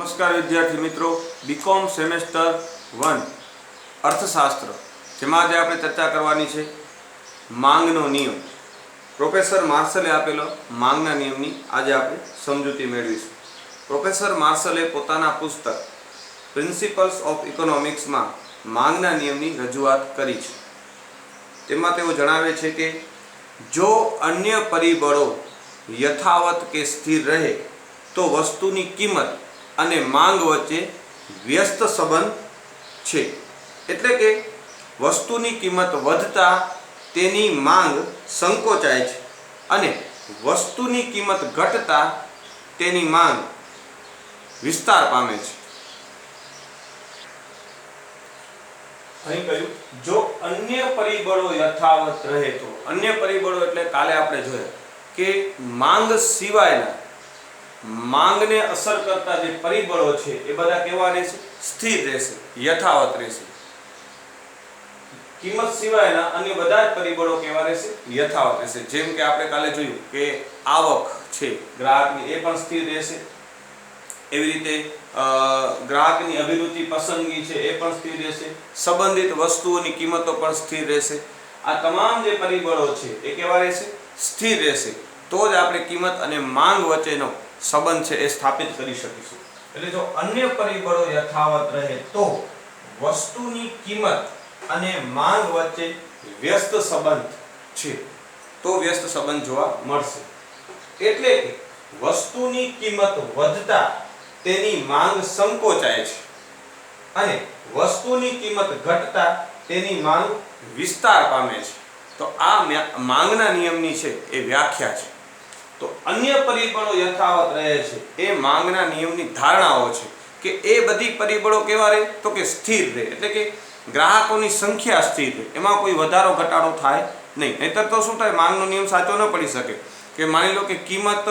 નમસ્કાર વિદ્યાર્થી મિત્રો, બીકોમ સેમેસ્ટર 1 અર્થશાસ્ત્ર, જેમાં આજે આપણે ચર્ચા કરવાની છે માંગનો નિયમ. પ્રોફેસર માર્શલે આપેલો માંગના નિયમની આજે આપણે સમજૂતી મેળવીશું. પ્રોફેસર માર્શલે પોતાના પુસ્તક પ્રિન્સિપલ્સ ઓફ ઇકોનોમિક્સમાં માંગના નિયમની રજૂઆત કરી છે. તેમાં તેઓ જણાવે છે કે જો અન્ય પરિબળો યથાવત કે સ્થિર રહે તો વસ્તુની કિંમત અને માંગ વચ્ચે વ્યસ્ત સંબંધ છે. એટલે કે વસ્તુની કિંમત વધતા તેની માંગ સંકોચાય છે અને વસ્તુની કિંમત ઘટતા તેની માંગ વિસ્તાર પામે છે. અહીં કહ્યું જો અન્ય પરિબળો યથાવત રહે તો. અન્ય પરિબળો એટલે કાલે આપણે જોયા કે માંગ સિવાયના માંગને અસર કરતા જે પરિબળો છે એ બધા કેવા રહેશે? સ્થિર રહેશે, યથાવત રહેશે. કિંમત સિવાયના અન્ય બધા જ પરિબળો કેવા રહેશે? યથાવત રહેશે. જેમ કે આપણે કાલે જોયું કે આવક છે ગ્રાહકની, એ પણ સ્થિર રહેશે. એવી રીતે ગ્રાહકની અભિરુચિ, પસંદગી છે એ પણ સ્થિર રહેશે. સંબંધિત વસ્તુઓની કિંમતો પણ સ્થિર રહેશે. આ તમામ જે પરિબળો છે એ કેવા રહેશે? સ્થિર રહેશે. તો જ આપણે કિંમત અને માંગ વચ્ચેનો સંબંધ છે એ સ્થાપિત કરી શકીશું. એટલે જો અન્ય પરિબળો યથાવત રહે તો વસ્તુની કિંમત અને માંગ વચ્ચે વ્યસ્ત સંબંધ છે, તો વ્યસ્ત સંબંધ જોવા મળશે. એટલે કે વસ્તુની કિંમત વધતા તેની માંગ સંકોચાય છે અને વસ્તુની કિંમત ઘટતા તેની માંગ વિસ્તાર પામે છે. તો આ માંગના નિયમની છે એ વ્યાખ્યા છે. તો અન્ય પરિબળો યથાવત રહે છે એ માંગના નિયમની ધારણાઓ છે કે એ બધી પરિબળો કેવા રહે? તો કે સ્થિર રહે. એટલે કે ગ્રાહકોની સંખ્યા સ્થિર રહે, એમાં કોઈ વધારો ઘટાડો થાય નહીં. નહીંતર તો શું થાય? માંગનો નિયમ સાચો ન પડી શકે. કે માની લો કે કિંમત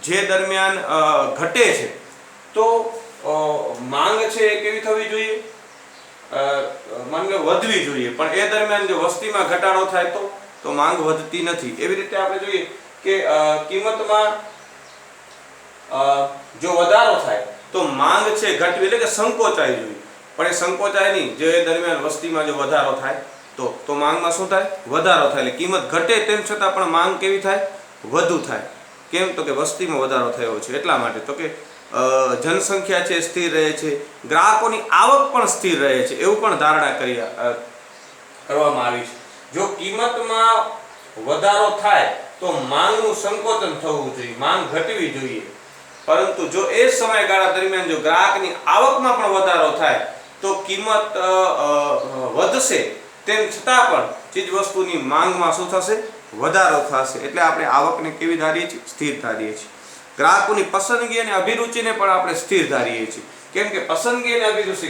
જે દરમિયાન ઘટે છે તો માંગ છે એ કેવી થવી જોઈએ? માંગ વધવી જોઈએ. પણ એ દરમિયાન જો વસ્તીમાં ઘટાડો થાય તો માંગ વધતી નથી. એવી રીતે આપણે જોઈએ કે કિંમતમાં જો વધારો થાય તો માંગ છે ઘટવી, એટલે કે સંકોચાય જોઈએ. પણ એ સંકોચાય નહીં. જો એ દરમિયાન વસ્તીમાં જો વધારો થાય તો માંગમાં શું થાય? વધારો થાય. એટલે કિંમત ઘટે તેમ છતાં પણ માંગ કેવી થાય? વધુ થાય. કેમ? તો કે વસ્તીમાં વધારો થયો છે એટલા માટે. તો કે જનસંખ્યા છે સ્થિર રહે છે, ગ્રાહકોની આવક પણ સ્થિર રહે છે, એવું પણ ધારણા કરવામાં આવી છે. જો કિંમતમાં વધારો થાય તો માંગનું સંકોચન થવું જોઈએ, માંગ ઘટવી જોઈએ. પરંતુ જો એ સમયગાળા દરમિયાન જો ગ્રાહકની આવકમાં પણ વધારો થાય તો કિંમત વધશે, તેમ છતાં પણ ચીજ વસ્તુની માંગમાં શું થશે? વધારો થશે. એટલે આપણે આવકને કેવી ધારીએ છીએ? સ્થિર ધારીએ છીએ. ગ્રાહકોની પસંદગી અને અભિરુચિને પણ આપણે સ્થિર ધારીએ છીએ. કેમ કે પસંદગી અને અભિરુચિ,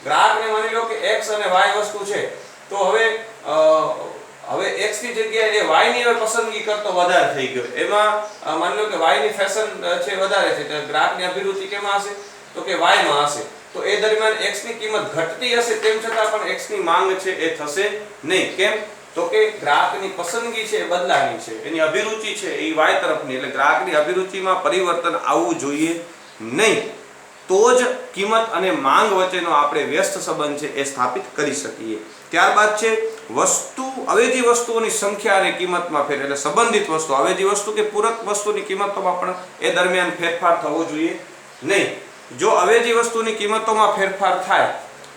ગ્રાહકને માની લો કે x અને y વસ્તુ છે, તો હવે x ની જગ્યાએ y ની હવે પસંદગી કરતો વધારે થઈ ગયો. એમાં માની લો કે y ની ફેશન છે વધારે છે, તો ગ્રાહકની અભિરુચિ કેમાં હશે? તો કે y માં હશે. તો એ દરમિયાન x ની કિંમત ઘટતી હશે, તેમ છતાં પણ x ની માંગ છે એ થશે નહીં. કેમ? તો કે ગ્રાહકની પસંદગી છે એ બદલાની છે, એની અભિરુચિ છે એ y તરફની. એટલે ગ્રાહકની અભિરુચિમાં પરિવર્તન આવવું જોઈએ નહીં. તો જ કિંમત અને માંગ વચ્ચેનો આપણે વ્યસ્ત સંબંધ છે એ સ્થાપિત કરી શકીએ. ત્યારબાદ છે અવેજી વસ્તુઓની સંખ્યા અને કિંમતમાં ફેર. એટલે સંબંધિત વસ્તુ, અવેજી વસ્તુ કે પૂરક વસ્તુની કિંમતોમાં પણ એ દરમિયાન ફેરફાર થવો જોઈએ નહીં. જો અવેજી વસ્તુની કિંમતોમાં ફેરફાર થાય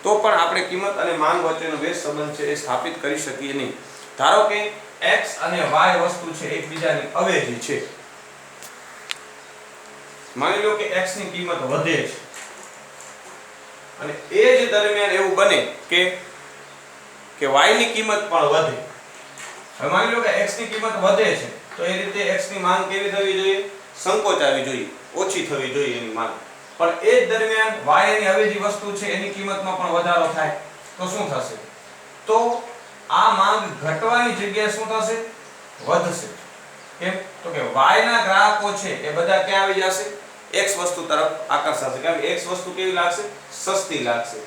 તો પણ આપણે કિંમત અને માંગ વચ્ચેનો વ્યસ્ત સંબંધ છે એ સ્થાપિત કરી શકીએ નહીં. ધારો કે x અને y વસ્તુ છે એકબીજાની અવેજી છે. માની લો કે x ની કિંમત વધે છે અને એ જ દરમિયાન એવું બને કે y ની કિંમત પણ વધે. હવે માની લો કે x ની કિંમત વધે છે તો એ રીતે x ની માંગ કેવી થવી જોઈએ? સંકોચાવી જોઈએ, ઓછી થવી જોઈએ એની માંગ. પણ એ જ દરમિયાન y ની અવેજી વસ્તુ છે એની કિંમતમાં પણ વધારો થાય તો શું થશે? તો આ માંગ ઘટવાની જગ્યાએ શું થશે? વધશે. કેમ? તો કે y ના ગ્રાહકો છે એ બધા ક્યાં આવી જશે? x વસ્તુ તરફ આકર્ષાશે. કારણ કે x વસ્તુ કેવી લાગશે? સસ્તી લાગશે.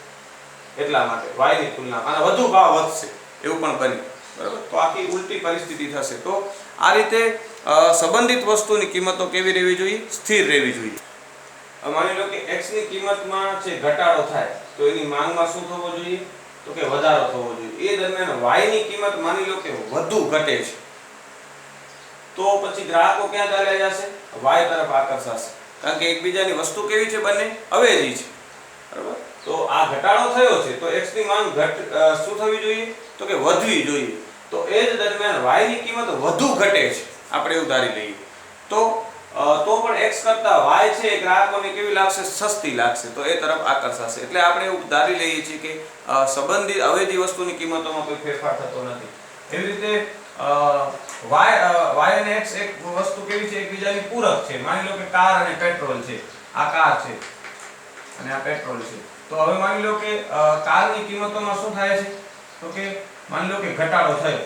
એટલા માટે y ની તુલનામાં આના વધુ ભાવ વધશે એવું પણ બને. બરાબર? તો આખી ઉલટી પરિસ્થિતિ થશે. તો આ રીતે સંબંધિત વસ્તુની કિંમતો કેવી રહેવી જોઈએ? સ્થિર રહેવી જોઈએ. માની લો કે x ની કિંમતમાં જે ઘટાડો થાય તો એની માંગમાં શું થવો જોઈએ? તો કે વધારો થવો જોઈએ. એ દરમિયાન y ની કિંમત માની લો કે વધુ ઘટે છે તો પછી ગ્રાહકો ક્યાં ચાલ્યા જશે? y તરફ આકર્ષાશે. કારણ કે એકબીજાની વસ્તુ કેવી છે? બંને અવેજી છે. બરાબર? તો આ ઘટાડો થયો છે તો x ની માંગ શું થવી જોઈએ? તો કે વધવી જોઈએ. તો એ જ દરમિયાન y ની કિંમત વધુ ઘટે છે, આપણે એવું ધારી લઈએ તો પણ x કરતા y છે એ ગ્રાહકોને કેવી લાગશે? સસ્તી લાગશે. તો એ તરફ આકર્ષાશે. એટલે આપણે એવું ધારી લઈએ છીએ કે સંબંધિત અવેજી વસ્તુની કિંમતોમાં કોઈ ફેરફાર થતો નથી. એવી રીતે y અને x એક વસ્તુ કેવી છે? એકબીજાની પૂરક છે. માની લો કે કાર અને પેટ્રોલ છે. આ કાર છે અને આ પેટ્રોલ છે. તો હવે માની લો કે કારની કિંમતોમાં શું થાય છે? તો કે માની લો કે ઘટાડો થયો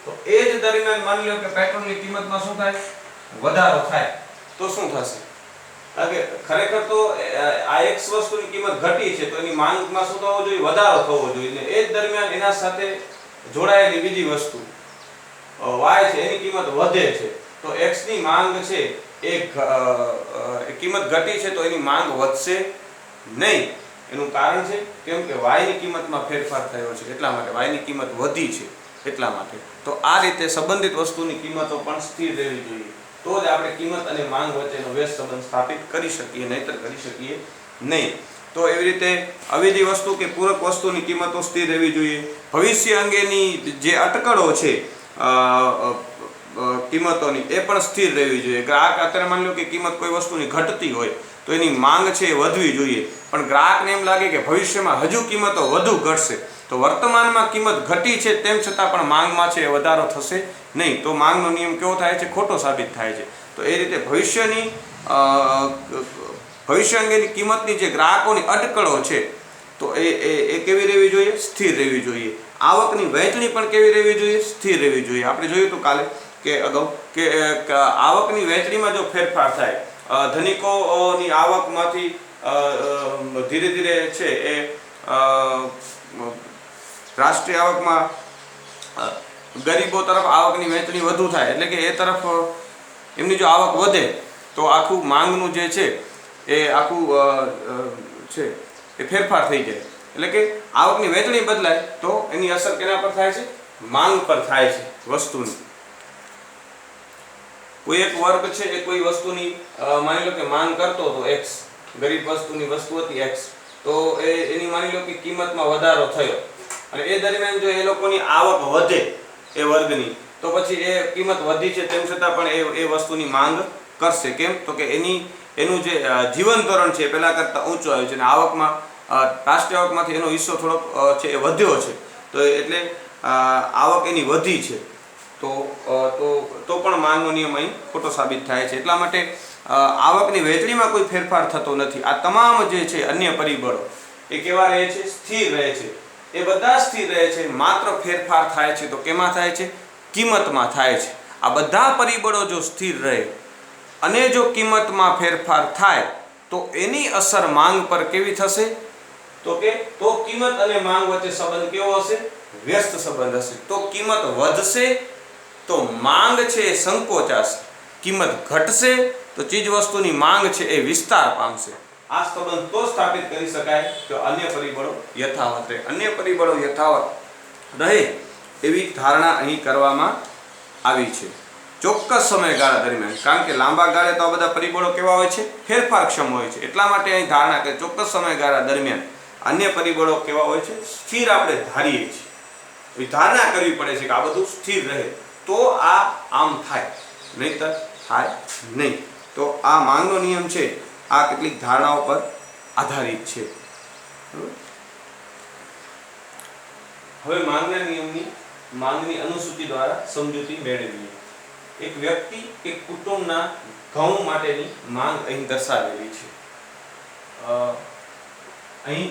તો એ જ દરમિયાન માની લો કે પેટ્રોલની કિંમતમાં શું થાય? વધારો થાય. તો શું થશે? કારણ કે ખરેખર તો આ એક વસ્તુની કિંમત ઘટી છે તો એની માંગમાં શું થવો જોઈએ? વધારો થવો જોઈએ. ને એ જ દરમિયાન એના સાથે જોડાયેલી બીજી વસ્તુ y છે એની કિંમત વધે છે તો x ની માંગ છે એ કિંમત ઘટી છે તો એની માંગ વધશે નહીં. એનું કારણ છે કેમ કે y ની કિંમતમાં ફેરફાર થયો છે એટલા માટે y ની કિંમત વધી છે એટલા માટે. તો આ રીતે સંબંધિત વસ્તુની કિંમતો પણ સ્થિર રહેવી જોઈએ. તો જ આપણે કિંમત અને માંગ વચ્ચેનો વ્યસ્ત સંબંધ સ્થાપિત કરી શકીએ, નહીતર કરી શકીએ નહીં. તો એવી રીતે અવેજી વસ્તુ કે પૂરક વસ્તુની કિંમતો સ્થિર રહેવી જોઈએ. ભવિષ્ય અંગેની જે અટકળો છે કિંમતોની એ પણ સ્થિર રહેવી જોઈએ. ગ્રાહક અત્યારે માની લો કે કિંમત કોઈ વસ્તુની ઘટતી હોય તો એની માંગ છે એ વધવી જોઈએ, પણ ગ્રાહકને એમ લાગે કે ભવિષ્યમાં હજુ કિંમતો વધુ ઘટશે તો વર્તમાનમાં કિંમત ઘટી છે તેમ છતાં પણ માંગમાં છે એ વધારો થશે નહીં. તો માંગનો નિયમ કેવો થાય છે? ખોટો સાબિત થાય છે. તો એ રીતે ભવિષ્ય અંગેની કિંમતની જે ગ્રાહકોની અટકળો છે તો એ કેવી રહેવી જોઈએ? સ્થિર રહેવી જોઈએ. આવકની વહેંચણી પણ કેવી રહેવી જોઈએ? સ્થિર રહેવી જોઈએ. આપણે જોયું હતું કાલે કે અગાઉ કે આવકની વહેંચણીમાં જો ફેરફાર થાય, ધનિકોની આવકમાંથી ધીરે ધીરે છે એ રાષ્ટ્રીય આવકમાં ગરીબો તરફ આવકની વહેંચણી વધુ થાય એટલે કે એ તરફ એમની જો આવક વધે તો આખું માંગનું જે છે એ આખું છે એ ફેરફાર થઈ જાય. એટલે કે આવકની વહેંચણી બદલાય તો એની અસર કેના પર થાય છે? માંગ પર થાય છે વસ્તુની. કોઈ એક વર્ગ છે એ કોઈ વસ્તુની માની લો કે માંગ કરતો હતો x, ગરીબ વસ્તુની વસ્તુ હતી x, તો એની માની લો કે કિંમતમાં વધારો થયો અને એ દરમિયાન જો એ લોકોની આવક વધે એ વર્ગની તો પછી એ કિંમત વધી છે તેમ છતાં પણ એ વસ્તુની માંગ કરશે. કેમ? તો કે એનું જે જીવન ધોરણ છે પહેલા કરતાં ઊંચું આવ્યું છે અને આવકમાં રાષ્ટ્રીય આવકમાંથી એનો હિસ્સો થોડોક છે એ વધ્યો છે તો એટલે આવક એની વધી છે તો પણ માંગનો નિયમ અહીં ખોટો સાબિત થાય છે. એટલા માટે આવકની વહેંચણીમાં કોઈ ફેરફાર થતો નથી. આ તમામ જે છે અન્ય પરિબળો એ કેવા રહે છે? સ્થિર રહે છે. એ બધા સ્થિર રહે છે. માત્ર ફેરફાર થાય છે તો કેમાં થાય છે? કિંમતમાં થાય છે. આ બધા પરિબળો જો સ્થિર રહે અને જો કિંમતમાં ફેરફાર થાય તો એની અસર માંગ પર કેવી થશે? તો કિંમત અને માંગ વચ્ચે સંબંધ કેવો હશે? વ્યસ્ત સંબંધ હશે. તો કિંમત વધશે તો માંગ છે એ સંકોચાશે, કિંમત ઘટશે તો ચીજ વસ્તુની માંગ છે એ વિસ્તાર પામશે. આ સંબંધ તો સ્થાપિત કરી શકાય કે અન્ય પરિબળો યથાવત રહે. અન્ય પરિબળો યથાવત રહે એવી ધારણા અહીં કરવામાં આવી છે ચોક્કસ સમયગાળા દરમિયાન. કારણ કે લાંબા ગાળે તો આ બધા પરિબળો કેવા હોય છે? ફેરફારક્ષમ હોય છે. એટલા માટે અહીં ધારણા કે ચોક્કસ સમયગાળા દરમિયાન અન્ય પરિબળો કેવા હોય છે? સ્થિર આપણે ધારીએ છીએ. ધારણા કરવી પડે છે કે આ બધું સ્થિર રહે તો આ આમ થાય, નહીતર થાય નહીં. તો આ માંગનો નિયમ છે આ કેટલીક ધારણાઓ પર આધારિત છે. હવે માંગના નિયમની માંગની અનુસૂચિ દ્વારા સમજૂતી મેળવીએ. એક વ્યક્તિ કે કુટુંબના ઘઉં માટેની માંગ અહીં દર્શાવેલી છે. અહીં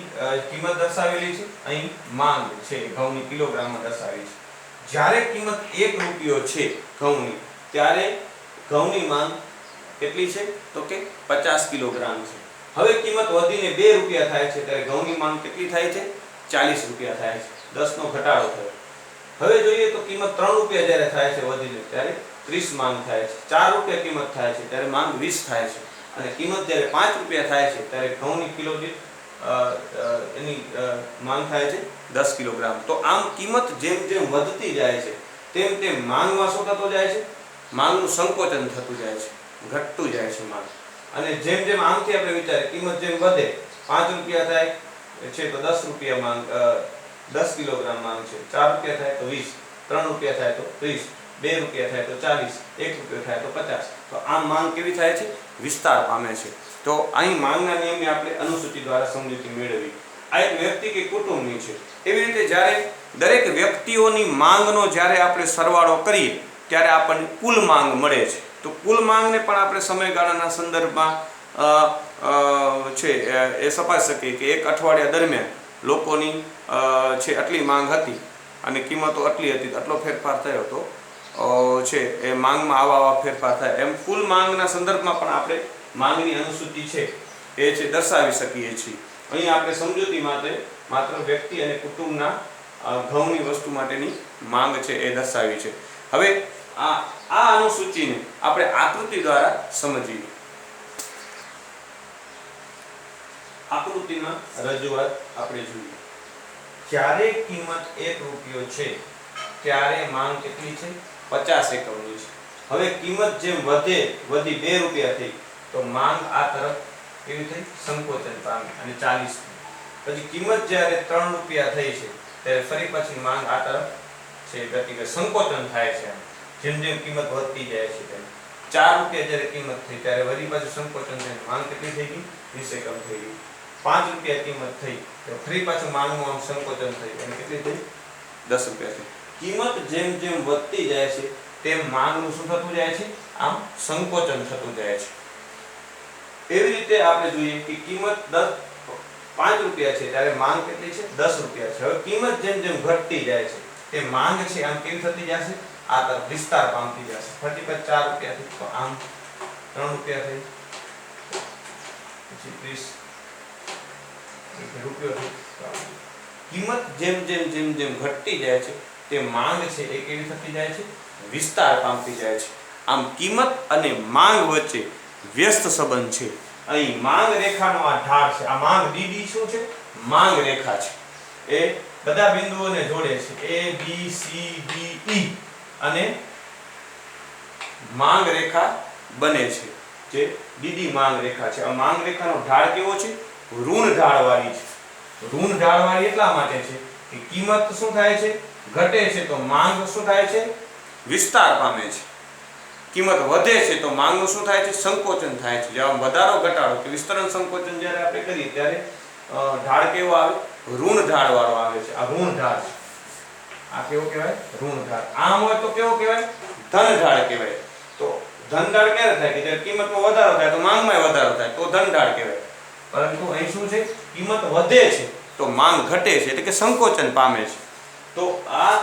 કિંમત દર્શાવેલી છે, અહીં માંગ છે ઘઉંની કિલોગ્રામમાં દર્શાવેલી છે. જ્યારે કિંમત 1 રૂપિયો છે ઘઉંની ત્યારે ઘઉંની માંગ કેટલી છે? તો કે 50 કિલોગ્રામ છે. હવે કિંમત વધીને 2 રૂપિયા થાય છે ત્યારે ઘઉંની માંગ કેટલી થાય છે? 40 રૂપિયા થાય છે. 10 નો ઘટાડો થયો. હવે જોઈએ તો કિંમત 3 રૂપિયા જ્યારે થાય છે વધીને ત્યારે 30 માંગ થાય છે. 4 રૂપિયા કિંમત થાય છે ત્યારે માંગ 20 થાય છે. અને કિંમત જ્યારે 5 રૂપિયા થાય છે ત્યારે ઘઉંની કિલો દીઠ એની માંગ થાય છે 10 કિલોગ્રામ. તો આમ કિંમત જેમ જેમ વધતી જાય છે તેમ તેમ માંગમાં શું થતું જાય છે? માંગનું સંકોચન થતું જાય છે, ઘટતું જાય છે માંગ. અને જેમ જેમ આમથી આપણે વિચારીએ કિંમત જેમ વધે, 5 રૂપિયા થાય છે તો 10 રૂપિયા માંગ, 10 કિલોગ્રામ માંગ છે, 4 રૂપિયા થાય તો 20, 3 રૂપિયા થાય તો 30, 2 રૂપિયા થાય તો 40, 1 રૂપિયો થાય તો 50. તો આમ માંગ કેવી થાય છે? વિસ્તાર પામે છે. તો અહીં માંગના નિયમની આપણે અનુસૂચિ દ્વારા સમજૂતી મેળવી. આ એક વ્યક્તિ કે કુટુંબની છે. એવી રીતે જ્યારે દરેક વ્યક્તિઓની માંગનો જ્યારે આપણે સરવાળો કરીએ ત્યારે આપણને કુલ માંગ મળે છે. તો કુલ માંગને પણ આપણે સમયગાળાના સંદર્ભમાં છે એ સપાઈ શકીએ કે એક અઠવાડિયા દરમિયાન લોકોની છે આટલી માંગ હતી અને કિંમતો આટલી હતી, આટલો ફેરફાર થયો તો છે એ માંગમાં આવા ફેરફાર થાય. એમ કુલ માંગના સંદર્ભમાં પણ આપણે માંગની અનુસૂચિ છે એ છે દર્શાવી શકીએ છીએ. અહીં આપણે સમજૂતી માટે માત્ર વ્યક્તિ અને કુટુંબના ઘઉંની વસ્તુ માટેની માંગ છે એ દર્શાવી છે. હવે આ અનુસૂચિને આપણે આકૃતિ દ્વારા સમજીએ. આકૃતિમાં રજૂઆત આપણે જોઈએ. જ્યારે કિંમત 1 રૂપિયો છે ત્યારે માંગ કેટલી છે? 50 એકમની છે. હવે કિંમત જેમ વધી 2 રૂપિયા થઈ તો માંગ આ તરફ કેવી થઈ? સંકોચન પામી અને 40. પછી કિંમત જ્યારે 3 રૂપિયા થઈ છે ત્યારે ફરી પાછી માંગ આ તરફ છે ગતિ સંકોચન થાય છે. જેમ જેમ કિંમત વધતી જાય છે તેમ 4 રૂપિયા જ્યારે કિંમત થઈ ત્યારે વળી પાછું સંકોચન થઈને માંગ કેટલી થઈ ગઈ? 20 એકમ થઈ ગઈ. 5 રૂપિયા કિંમત થઈ તો ફરી પાછું માંગનું આમ સંકોચન થયું અને કેટલી થઈ? 10 રૂપિયા થઈ. કિંમત જેમ જેમ વધતી જાય છે તેમ માંગનું શું થતું જાય છે? આમ સંકોચન થતું જાય છે. એવી રીતે આપણે જોઈએ કે કિંમત 5 રૂપિયા છે ત્યારે માંગ કેટલી છે? 10 રૂપિયા છે. હવે કિંમત જેમ જેમ ઘટતી જાય છે તે માંગ છે આમ કેવી થતી જશે? આ તરફ વિસ્તાર પામતી જશે. ફરી પાછું 4 રૂપિયા થી તો આમ 3 રૂપિયા થઈ, પછી 30 રૂપિયો થઈ. કિંમત જેમ જેમ ઘટતી જાય છે તે માંગ છે એ કેવી થતી જાય છે? વિસ્તાર પામતી જાય છે. આમ કિંમત અને માંગ વચ્ચે વ્યસ્ત સંબંધ છે. અહીં માંગ રેખાનો આ ઢાળ છે. આ માંગ ડીડી શું છે? માંગ રેખા છે. એ બધા બિંદુઓને જોડે છે. A B C D E અને માંગ રેખા બને છે જે ડીડી માંગ રેખા છે. આ માંગ રેખાનો ઢાળ કેવો છે? ઋણ ઢાળવાળી છે. ઋણ ઢાળવાળી એટલા માટે છે કે કિંમત શું થાય છે? ઘટે છે તો માંગ શું થાય છે? વિસ્તાર પામે છે. કિંમત વધે છે તો માંગનું શું થાય છે? સંકોચન થાય છે. જેમ વધારો ઘટાડો કે વિસ્તરણ સંકોચન જ્યારે આપણે કરીએ ત્યારે ઢાળ કેવો આવે? ઋણ ઢાળ વાળો આવે છે. આ ઋણ ઢાળ છે. આ કેવો કહેવાય? ઋણ ઢાળ. આમ હોય તો કેવો કહેવાય? ધન ઢાળ કહેવાય. તો ધન ઢાળ ક્યારે થાય? કે જ્યારે કિંમતમાં વધારો થાય તો માંગમાં વધારો થાય તો ધન ઢાળ કહેવાય. પરંતુ અહીં શું છે? કિંમત વધે છે તો માંગ ઘટે છે એટલે કે સંકોચન પામે છે. તો આ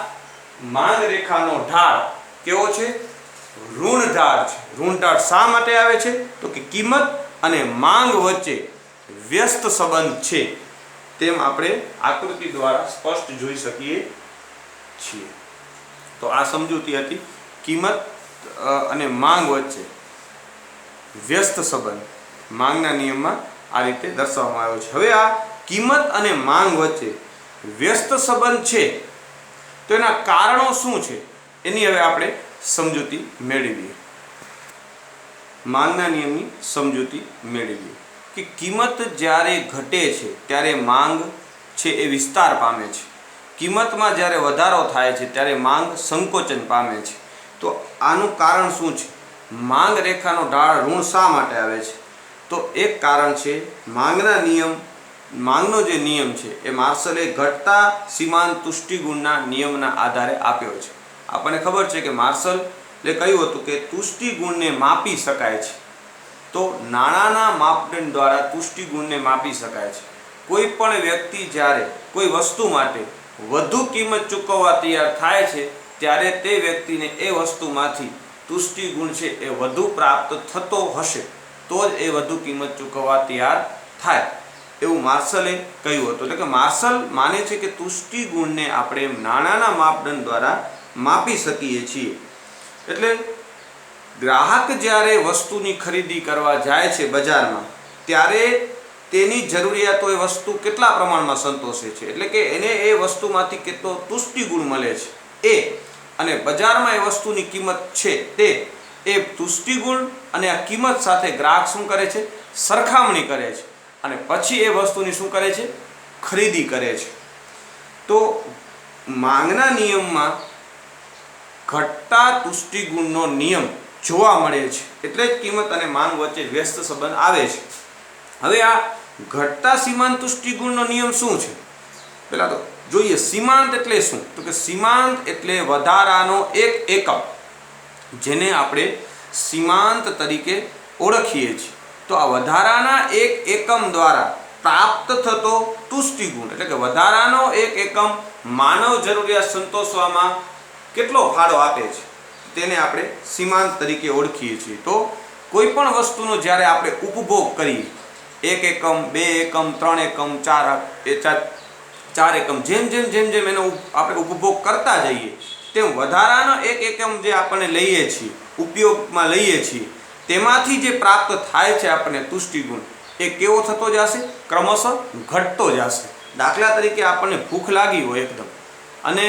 માંગ રેખાનો ઢાળ કેવો છે? ઋણ ઢાળ છે. ઋણ ઢાળ શા માટે આવે છે? તો કે કિંમત અને માંગ વચ્ચે વ્યસ્ત સંબંધ છે તેમ આપણે આકૃતિ દ્વારા સ્પષ્ટ જોઈ શકીએ છીએ. તો આ સમજૂતી હતી કિંમત અને માંગ વચ્ચે વ્યસ્ત સંબંધ. માંગના નિયમમાં આ રીતે દર્શાવવામાં આવ્યો છે. હવે આ કિંમત અને માંગ વચ્ચે વ્યસ્ત સંબંધ છે તો એના કારણો શું છે એની હવે આપણે સમજૂતી મેળવીએ. માંગના નિયમની સમજૂતી મેળવીએ કે કિંમત જ્યારે ઘટે છે ત્યારે માંગ છે એ વિસ્તાર પામે છે. કિંમતમાં જ્યારે વધારો થાય છે ત્યારે માંગ સંકોચન પામે છે. તો આનું કારણ શું છે? માંગ રેખાનો ઢાળ ઋણ શા માટે આવે છે? તો એક કારણ છે માંગનો જે નિયમ છે એ માર્શલે ઘટતા સીમાંત તુષ્ટિગુણના નિયમના આધારે આપ્યો છે. આપણને ખબર છે કે માર્શલે કહ્યું હતું કે તુષ્ટિગુણને માપી શકાય છે. તો નાણાંના માપદંડ દ્વારા તુષ્ટિગુણને માપી શકાય છે. કોઈ પણ વ્યક્તિ જ્યારે કોઈ વસ્તુ માટે વધુ કિંમત ચૂકવવા તૈયાર થાય છે ત્યારે તે વ્યક્તિને એ વસ્તુમાંથી તુષ્ટિગુણ છે એ વધુ પ્રાપ્ત થતો હશે તો જ એ વધુ કિંમત ચૂકવવા તૈયાર થાય એવું માર્શલે કહ્યું હતું. એટલે કે માર્શલ માને છે કે તુષ્ટિગુણને આપણે નાણાંના માપદંડ દ્વારા માપી શકીએ છીએ. એટલે ગ્રાહક જ્યારે વસ્તુની ખરીદી કરવા જાય છે બજારમાં, ત્યારે તેની જરૂરિયાતો એ વસ્તુ કેટલા પ્રમાણમાં સંતોષે છે, એટલે કે એને એ વસ્તુમાંથી કેટલો તુષ્ટિગુણ મળે છે એ, અને બજારમાં એ વસ્તુની કિંમત છે તે, એ તુષ્ટિગુણ અને આ કિંમત સાથે ગ્રાહક શું કરે છે, સરખામણી કરે છે અને પછી એ વસ્તુની શું કરે છે, ખરીદી કરે છે. તો માંગના નિયમમાં ઘટતા તુષ્ટિગુણનો નિયમ જોવા મળે છે, એટલે જ કિંમત અને માંગ વચ્ચે વ્યસ્ત સંબંધ આવે છે. હવે આ ઘટતા સીમાંત તુષ્ટિગુણનો નિયમ શું છે? પહેલા તો જોઈએ સીમાંત એટલે શું, તો કે સીમાંત એટલે વધારાનો એક એકમ, જેને આપણે સીમાંત તરીકે ઓળખીએ છીએ. તો આ વધારાના એક એકમ દ્વારા પ્રાપ્ત થતો તુષ્ટિગુણ, એટલે કે વધારાનો એક એકમ માનવ જરૂરિયાત સંતોષવામાં કેટલો ફાળો આપે છે, તેને આપણે સીમાંત તરીકે ઓળખીએ છીએ. તો કોઈ પણ વસ્તુનો જ્યારે આપણે ઉપભોગ કરીએ, 1 એકમ 2 એકમ 3 એકમ 4 એકમ, જેમ જેમ એનો આપણે ઉપભોગ કરતા જઈએ, તેમ વધારાનો એક એકમ જે આપણે લઈએ છીએ, ઉપયોગમાં લઈએ છીએ, તેમાંથી જે પ્રાપ્ત થાય છે આપણને તુષ્ટિગુણ, એ કેવો થતો જશે, ક્રમશઃ ઘટતો જશે. દાખલા તરીકે આપણને ભૂખ લાગી હોય એકદમ, અને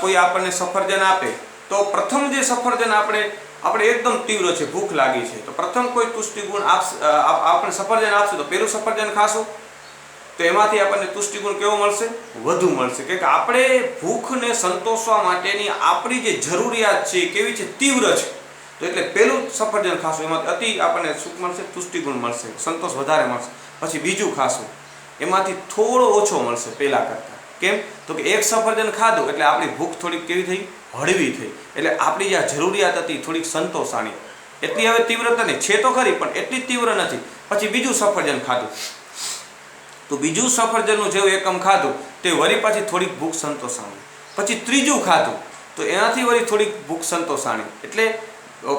કોઈ આપણને સફરજન આપે, તો પ્રથમ જે સફરજન આપણે એકદમ તીવ્ર છે, ભૂખ લાગી છે, તો પ્રથમ કોઈ તુષ્ટિગુણ આપણે સફરજન આપશે, તો પેલું સફરજન ખાશું તો એમાંથી આપણને તુષ્ટિગુણ કેવો મળશે, વધુ મળશે. કે આપણે ભૂખને સંતોષવા માટેની આપણી જે જરૂરિયાત છે કેવી છે, તીવ્ર છે, તો એટલે પેલું સફરજન ખાશું એમાંથી અતિ આપણને શું મળશે, તુષ્ટિગુણ મળશે, સંતોષ વધારે મળશે. પછી બીજું ખાશું, એમાંથી થોડો ઓછો મળશે પહેલા કરતાં. કેમ? તો કે એક સફરજન ખાધું એટલે આપણી ભૂખ થોડીક કેવી થઈ, હળવી થઈ, એટલે આપણી જે જરૂરિયાત હતી થોડીક સંતોષાણી, એટલી હવે તીવ્રતા નહીં છે તો ખરી, પણ એટલી તીવ્ર નથી. પછી બીજું સફરજન ખાધું, તો બીજું સફરજનનું જેવું એકમ ખાધું તે વળી પાછી થોડીક ભૂખ સંતોષાણી. પછી ત્રીજું ખાધું તો એનાથી વળી થોડીક ભૂખ સંતોષાણી. એટલે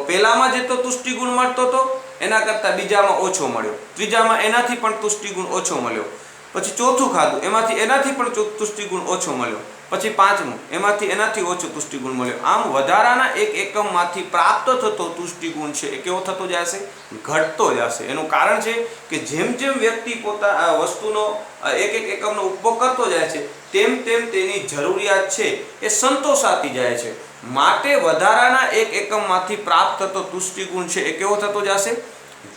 પહેલામાં જેટલો તુષ્ટિગુણ મળતો હતો એના કરતાં બીજામાં ઓછો મળ્યો, ત્રીજામાં એનાથી પણ તુષ્ટિગુણ ઓછો મળ્યો, પછી ચોથું ખાધું એમાંથી એનાથી પણ તુષ્ટિગુણ ઓછો મળ્યો, પછી પાંચમું એમાંથી એનાથી ઓછો તુષ્ટિગુણ મળ્યો. આમ વધારાના એક એકમમાંથી પ્રાપ્ત થતો તુષ્ટિગુણ છે એ કેવો થતો જશે, ઘટતો જશે. એનું કારણ છે કે જેમ જેમ વ્યક્તિ વસ્તુનો એક એકમનો ઉપયોગ કરતો જાય છે, તેમ તેની જરૂરિયાત છે એ સંતોષાતી જાય છે. માટે વધારાના એક એકમમાંથી પ્રાપ્ત થતો તુષ્ટિગુણ છે એ કેવો થતો જશે,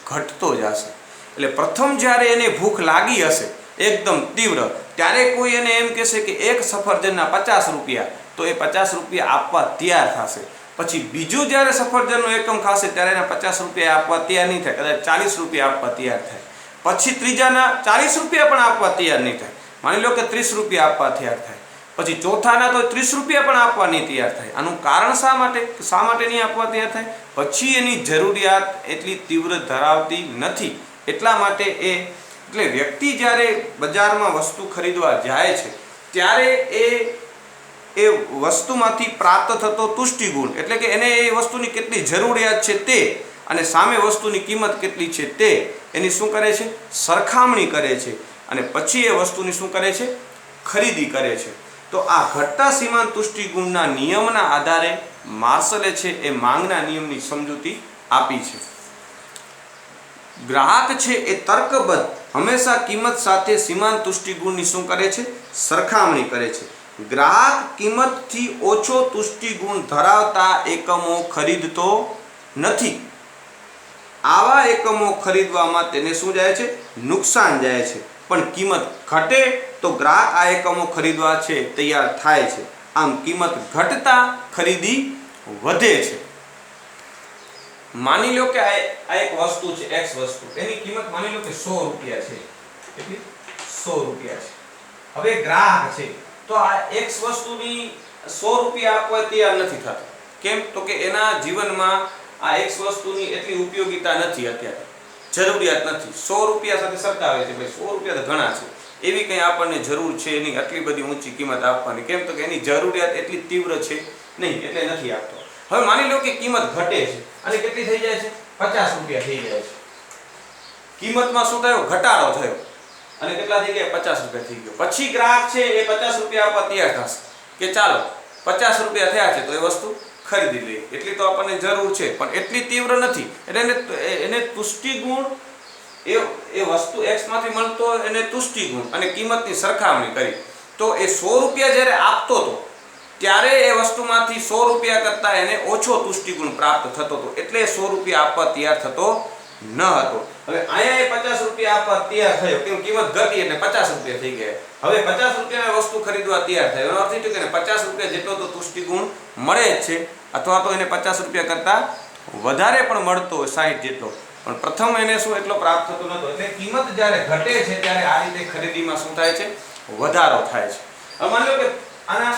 ઘટતો જશે. એટલે પ્રથમ જ્યારે એને ભૂખ લાગી હશે એકદમ તીવ્ર, ત્યારે કોઈ એને એમ કહેશે કે એક સફરજનના 50 રૂપિયા, તો એ 50 રૂપિયા આપવા તૈયાર થશે. પછી બીજું જ્યારે સફરજનનો એકમ ખાશે ત્યારે એના 50 રૂપિયા આપવા તૈયાર નહીં થાય, કદાચ 40 રૂપિયા આપવા તૈયાર થાય. પછી ત્રીજાના 40 રૂપિયા પણ આપવા તૈયાર નહીં થાય, માની લો કે 30 રૂપિયા આપવા તૈયાર થાય. પછી ચોથાના તો 30 રૂપિયા પણ આપવા નહીં તૈયાર થાય. આનું કારણ શા માટે નહીં આપવા તૈયાર થાય? પછી એની જરૂરિયાત એટલી તીવ્ર ધરાવતી નથી, એટલા માટે એટલે વ્યક્તિ જ્યારે બજારમાં વસ્તુ ખરીદવા જાય છે ત્યારે એ વસ્તુમાંથી પ્રાપ્ત થતો તુષ્ટિગુણ, એટલે કે એને એ વસ્તુની કેટલી જરૂરિયાત છે તે, અને સામે વસ્તુની કિંમત કેટલી છે તે, એની શું કરે છે, સરખામણી કરે છે, અને પછી એ વસ્તુની શું કરે છે, ખરીદી કરે છે. તો આ ઘટતા સીમાંત તુષ્ટિગુણના નિયમના આધારે માર્શલે છે એ માંગના નિયમની સમજૂતી આપી છે. ગ્રાહક છે એ તર્કબદ્ધ હંમેશા કિંમત સાથે સીમાંત તુષ્ટિગુણની શું કરે છે, સરખામણી કરે છે. ગ્રાહક કિંમતથી ઓછો તુષ્ટિગુણ ધરાવતા એકમો ખરીદતો નથી. આવા એકમો ખરીદવામાં તેને શું જાય છે, નુકસાન જાય છે. પણ કિંમત ઘટે તો ગ્રાહક આ એકમો ખરીદવા છે તૈયાર થાય છે. આમ કિંમત ઘટતા ખરીદી વધે છે. માની લો કે આ એક વસ્તુ છે, x વસ્તુ, એની કિંમત માની લો કે 100 રૂપિયા છે. કેટલી? 100 રૂપિયા છે. હવે ગ્રાહક છે તો આ x વસ્તુની 100 રૂપિયા આપવા તૈયાર નથી થતો. કેમ? તો કે એના જીવનમાં આ x વસ્તુની એટલી ઉપયોગિતા નથી, અત્યારે જરૂરિયાત નથી. 100 રૂપિયા સાથે સરખાવે છે, ભાઈ 100 રૂપિયા તો ઘણા છે, એવી કંઈ આપણને જરૂર છે એની આટલી બધી ઊંચી કિંમત આપવાની. કેમ? તો કે એની જરૂરિયાત એટલી તીવ્ર છે નહીં, એટલે નથી આપતો. હવે માની લો કે કિંમત ઘટે છે અને કેટલી થઈ જાય છે, 50 રૂપિયા થઈ જાય છે. કિંમતમાં શું થયો, ઘટાડો થયો, અને કેટલા થઈ ગયા, 50 રૂપિયા થઈ ગયો. પછી ગ્રાહક છે એ 50 રૂપિયા આપવા તૈયાર થશે કે ચાલો 50 રૂપિયા થયા છે તો એ વસ્તુ ખરીદી લઈએ, એટલી તો આપણને જરૂર છે પણ એટલી તીવ્ર નથી. એટલે એને તુષ્ટિ ગુણ એ વસ્તુ x માંથી મળતો એને તુષ્ટિ ગુણ અને કિંમતની સરખામણી કરી તો એ 100 રૂપિયા જ્યારે આપતો હતો ત્યારે એ વસ્તુમાંથી 100 રૂપિયા કરતાં એને ઓછો તુષ્ટિ ગુણ પ્રાપ્ત થતો હતો, એટલે 100 રૂપિયા આપવા તૈયાર થતો ન હતો. હવે અહીંયા એ 50 રૂપિયા આપવા તૈયાર થયો, કેમ કિંમત ઘટી એટલે 50 રૂપિયા થઈ ગયા. હવે 50 રૂપિયાની વસ્તુ ખરીદવા તૈયાર થયો, એનો અર્થ એ કે 50 રૂપિયા જેટલો તો તુષ્ટિ ગુણ મળે જ છે, અથવા તો એને 50 રૂપિયા કરતાં વધારે પણ મળતો હોય, 60 જેટલો, પણ પ્રથમ એને શું એટલો પ્રાપ્ત થતો નહોતો. એટલે કિંમત જ્યારે ઘટે છે ત્યારે આ રીતે ખરીદીમાં શું થાય છે? વધારો થાય છે. હવે માની લો કે આના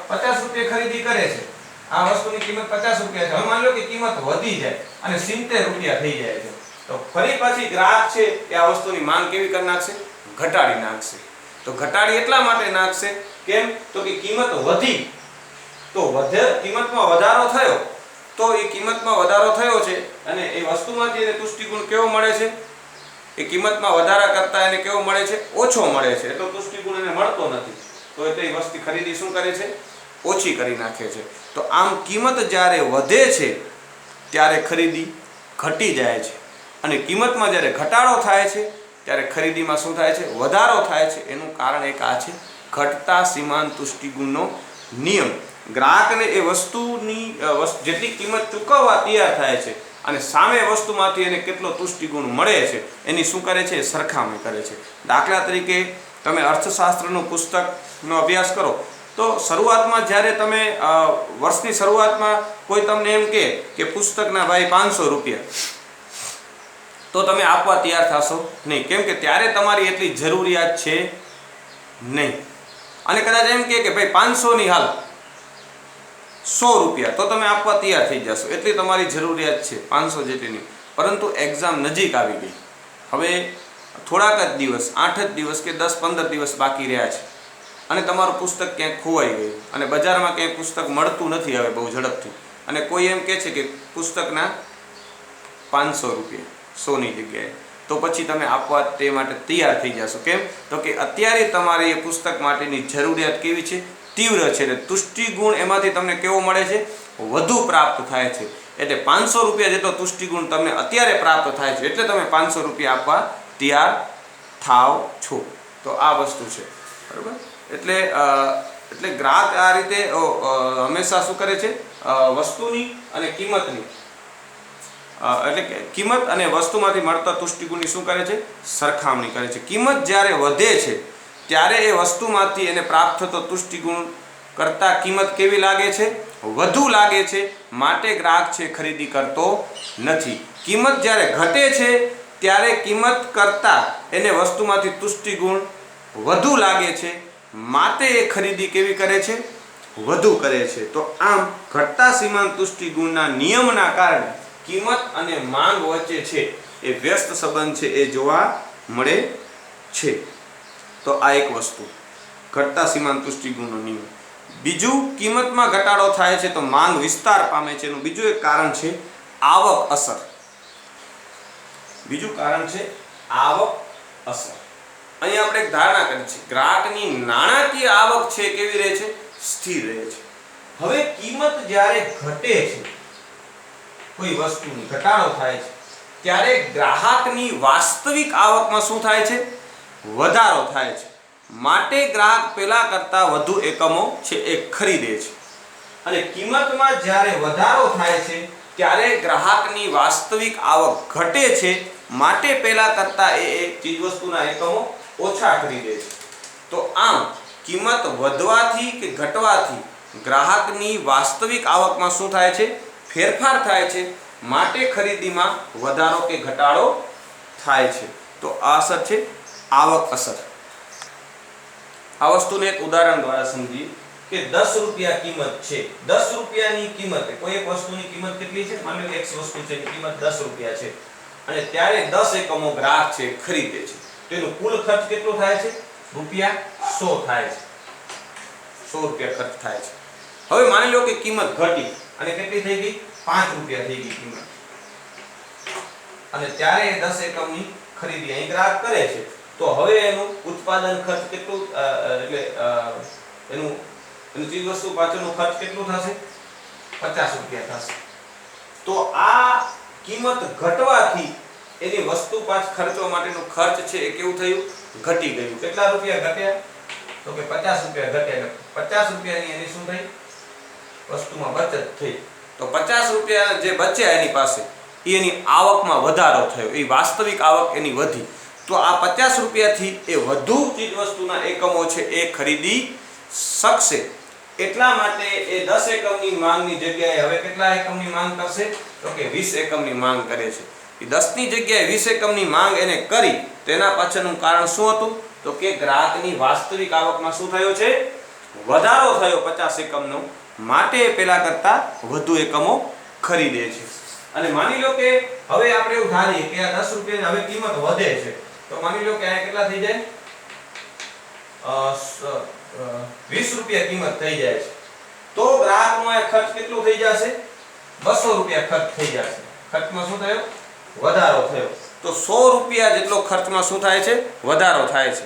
50 રૂપિયા ખરીદી કરે છે, આ વસ્તુની કિંમત 50 રૂપિયા છે. હવે માની લો કે કિંમત વધી જાય અને 70 રૂપિયા થઈ જાય છે, તો ફરી પછી ગ્રાહક છે એ આ વસ્તુની માંગ કેવી કરી નાખશે? ઘટાડી નાખશે. તો ઘટાડી એટલા માટે નાખશે કેમ? તો કે કિંમત વધી તો કિંમતમાં વધારો થયો, તો એ કિંમતમાં વધારો થયો છે અને એ વસ્તુમાંથી એને તુષ્ટિ ગુણ કેવો મળે છે? એ કિંમતમાં વધારા કરતા એને કેવો મળે છે? ઓછો મળે છે. એટલો તુષ્ટિ ગુણ એને મળતો નથી, તો એ વસ્તુ ખરીદી શું કરે છે? ઓછી કરી નાખે છે. તો આમ કિંમત જ્યારે વધે છે ત્યારે ખરીદી ઘટી જાય છે અને કિંમતમાં જ્યારે ઘટાડો થાય છે ત્યારે ખરીદીમાં શું થાય છે? વધારો થાય છે. એનું કારણ એક આ છે, ઘટતા સીમાંત તુષ્ટિ ગુણનો નિયમ. ગ્રાહકને એ વસ્તુની જેટલી કિંમત ચૂકવવા તૈયાર થાય છે અને સામે વસ્તુમાંથી એને કેટલો તુષ્ટિ ગુણ મળે છે એની શું કરે છે? સરખામણી કરે છે. દાખલા તરીકે તમે અર્થશાસ્ત્રનું પુસ્તકનો અભ્યાસ કરો તો શરૂઆતમાં જ્યારે તમે વર્ષની શરૂઆતમાં કોઈ તમને એમ કહે કે પુસ્તકના ભાઈ 500 રૂપિયા, તો તમે આપવા તૈયાર થશો નહીં. કેમ કે ત્યારે તમારી એટલી જરૂરિયાત છે નહીં. અને કદાચ એમ કે ભાઈ 500ની હાલ 100 રૂપિયા, તો તમે આપવા તૈયાર થઈ જશો, એટલી તમારી જરૂરિયાત છે 500 જેટલીની. પરંતુ એક્ઝામ નજીક આવી ગઈ, હવે થોડાક જ દિવસ, 8 જ દિવસ કે 10-15 દિવસ બાકી રહ્યા છે અને તમારું પુસ્તક ક્યાંક ખોવાઈ ગયું અને બજારમાં ક્યાંય પુસ્તક મળતું નથી હવે બહુ ઝડપથી, અને કોઈ એમ કહે છે કે પુસ્તકના 500 રૂપિયા 100ની જગ્યાએ, તો પછી તમે આપવા તે માટે તૈયાર થઈ જશો. કેમ? તો કે અત્યારે તમારી એ પુસ્તક માટેની જરૂરિયાત કેવી છે? તીવ્ર છે. એટલે તુષ્ટિ ગુણ એમાંથી તમને કેવો મળે છે? વધુ પ્રાપ્ત થાય છે. એટલે 500 રૂપિયા જેટલો તુષ્ટિ ગુણ તમને અત્યારે પ્રાપ્ત થાય છે, એટલે તમે 500 રૂપિયા આપવા તૈયાર થાવ છો. તો આ વસ્તુ છે, બરાબર? એટલે ગ્રાહક આ રીતે હંમેશા શું કરે છે? વસ્તુની અને કિંમતની એટલે કે કિંમત અને વસ્તુમાંથી મળતા તુષ્ટિ ગુણની શું કરે છે? સરખામણી કરે છે. કિંમત જ્યારે વધે છે ત્યારે એ વસ્તુમાંથી એને પ્રાપ્ત થતો તુષ્ટિ ગુણ કરતાં કિંમત કેવી લાગે છે? વધુ લાગે છે, માટે ગ્રાહક છે ખરીદી કરતો નથી. કિંમત જ્યારે ઘટે છે ત્યારે કિંમત કરતાં એને વસ્તુમાંથી તુષ્ટિ ગુણ વધુ લાગે છે, માટે એ ખરીદી કેવી કરે છે? વધુ કરે છે. તો આમ ઘટતા સીમાંત તુષ્ટિ ગુણના નિયમના કારણે કિંમત અને માંગ વચ્ચે છે એ વ્યસ્ત સંબંધ છે એ જોવા મળે છે. તો આ એક વસ્તુ, ઘટતા સીમાંત તુષ્ટિ ગુણનો નિયમ. બીજું, કિંમતમાં ઘટાડો થાય છે તો માંગ વિસ્તાર પામે છે. એનું બીજું એક કારણ છે આવક અસર. બીજું કારણ છે આવક અસર. અહીં આપણે એક ધારણા કરી છે, ગ્રાહકની નાણાકીય આવક છે કેવી રહે છે? સ્થિર રહે છે. હવે કિંમત જ્યારે ઘટે છે, કોઈ વસ્તુની ઘટાડો થાય છે, ત્યારે ગ્રાહકની વાસ્તવિક આવકમાં શું થાય છે? વધારો થાય છે. માટે ગ્રાહક પહેલા કરતા વધુ એકમો છે એ ખરીદે છે. અને કિંમતમાં જ્યારે વધારો થાય છે ત્યારે ગ્રાહકની વાસ્તવિક આવક ઘટે છે, માટે પહેલા કરતા એ ચીજવસ્તુના એકમો ઓછા ખરીદે છે. તો આમ કિંમત વધવાથી કે ઘટવાથી ગ્રાહકની વાસ્તવિક આવકમાં શું થાય છે? ફેરફાર થાય છે, માટે ખરીદીમાં વધારો કે ઘટાડો થાય છે. તો આ અસર છે આવક અસર. આ વસ્તુને એક ઉદાહરણ દ્વારા સમજીએ કે 10 રૂપિયા કિંમત છે. 10 રૂપિયાની કિંમત, કોઈ એક વસ્તુની કિંમત કેટલી છે? માની લો એક વસ્તુ છે એની કિંમત 10 રૂપિયા છે અને ત્યારે 10 એકમો ગ્રાહક છે ખરીદે છે. તેનો કુલ ખર્ચ કેટલો થાય છે? રૂપિયા 100 થાય છે. 100 રૂપિયા ખર્ચ થાય છે. હવે માની લો કે કિંમત ઘટી અને કેટલી થઈ ગઈ? 5 રૂપિયા થઈ ગઈ કિંમત, અને ત્યારે 10 એકમની ખરીદી અહીં ગ્રાહક કરે છે. તો હવે એનું ઉત્પાદન ખર્ચ કેટલું, એટલે એનું ચીજ વસ્તુ પાછળનો ખર્ચ કેટલું થશે? 50 રૂપિયા થશે. તો આ કિંમત ઘટવાથી એની વસ્તુ પાછ ખર્ચવા માટેનો ખર્ચ છે એ કેવું થયું? ઘટી ગયું. કેટલા રૂપિયા ઘટ્યા? તો કે 50 રૂપિયા ઘટ્યા. 50 રૂપિયાની એની શું થઈ? વસ્તુમાં બચત થઈ. તો 50 રૂપિયા જે બચ્યા એની પાસે એની આવકમાં વધારો થયો, એ વાસ્તવિક આવક એની વધી. તો આ 50 રૂપિયાથી એ વધુ ચીજ વસ્તુના એકમો છે એ ખરીદી શકશે. એટલા માટે એ 10 એકમની માંગની જગ્યાએ હવે કેટલા એકમની માંગ કરશે? તો કે 20 એકમની માંગ કરે છે. એ 10 ની જગ્યાએ 20 એકમની માંગ એને કરી. તેના પાછળનું કારણ શું હતું? તો કે ગ્રાહકની વાસ્તવિક આવકમાં શું થયો છે? વધારો થયો 50 એકમનો. માટે પેલા કરતા વધુ એકમો ખરીદે છે. અને માની લો કે હવે આપણે એવું ધારીએ કે આ 10 રૂપિયાની હવે કિંમત વધે છે. તો માની લો કે આ કેટલા થઈ જાય? 20 રૂપિયા કિંમત થઈ જાય છે. તો ગ્રાહકનો આ ખર્ચ કેટલો થઈ જશે? 200 રૂપિયા ખર્ચ થઈ જશે. ખર્ચમાં શું થયો? વધારો થયો. તો 100 રૂપિયા જેટલો ખર્ચમાં શું થાય છે? વધારો થાય છે.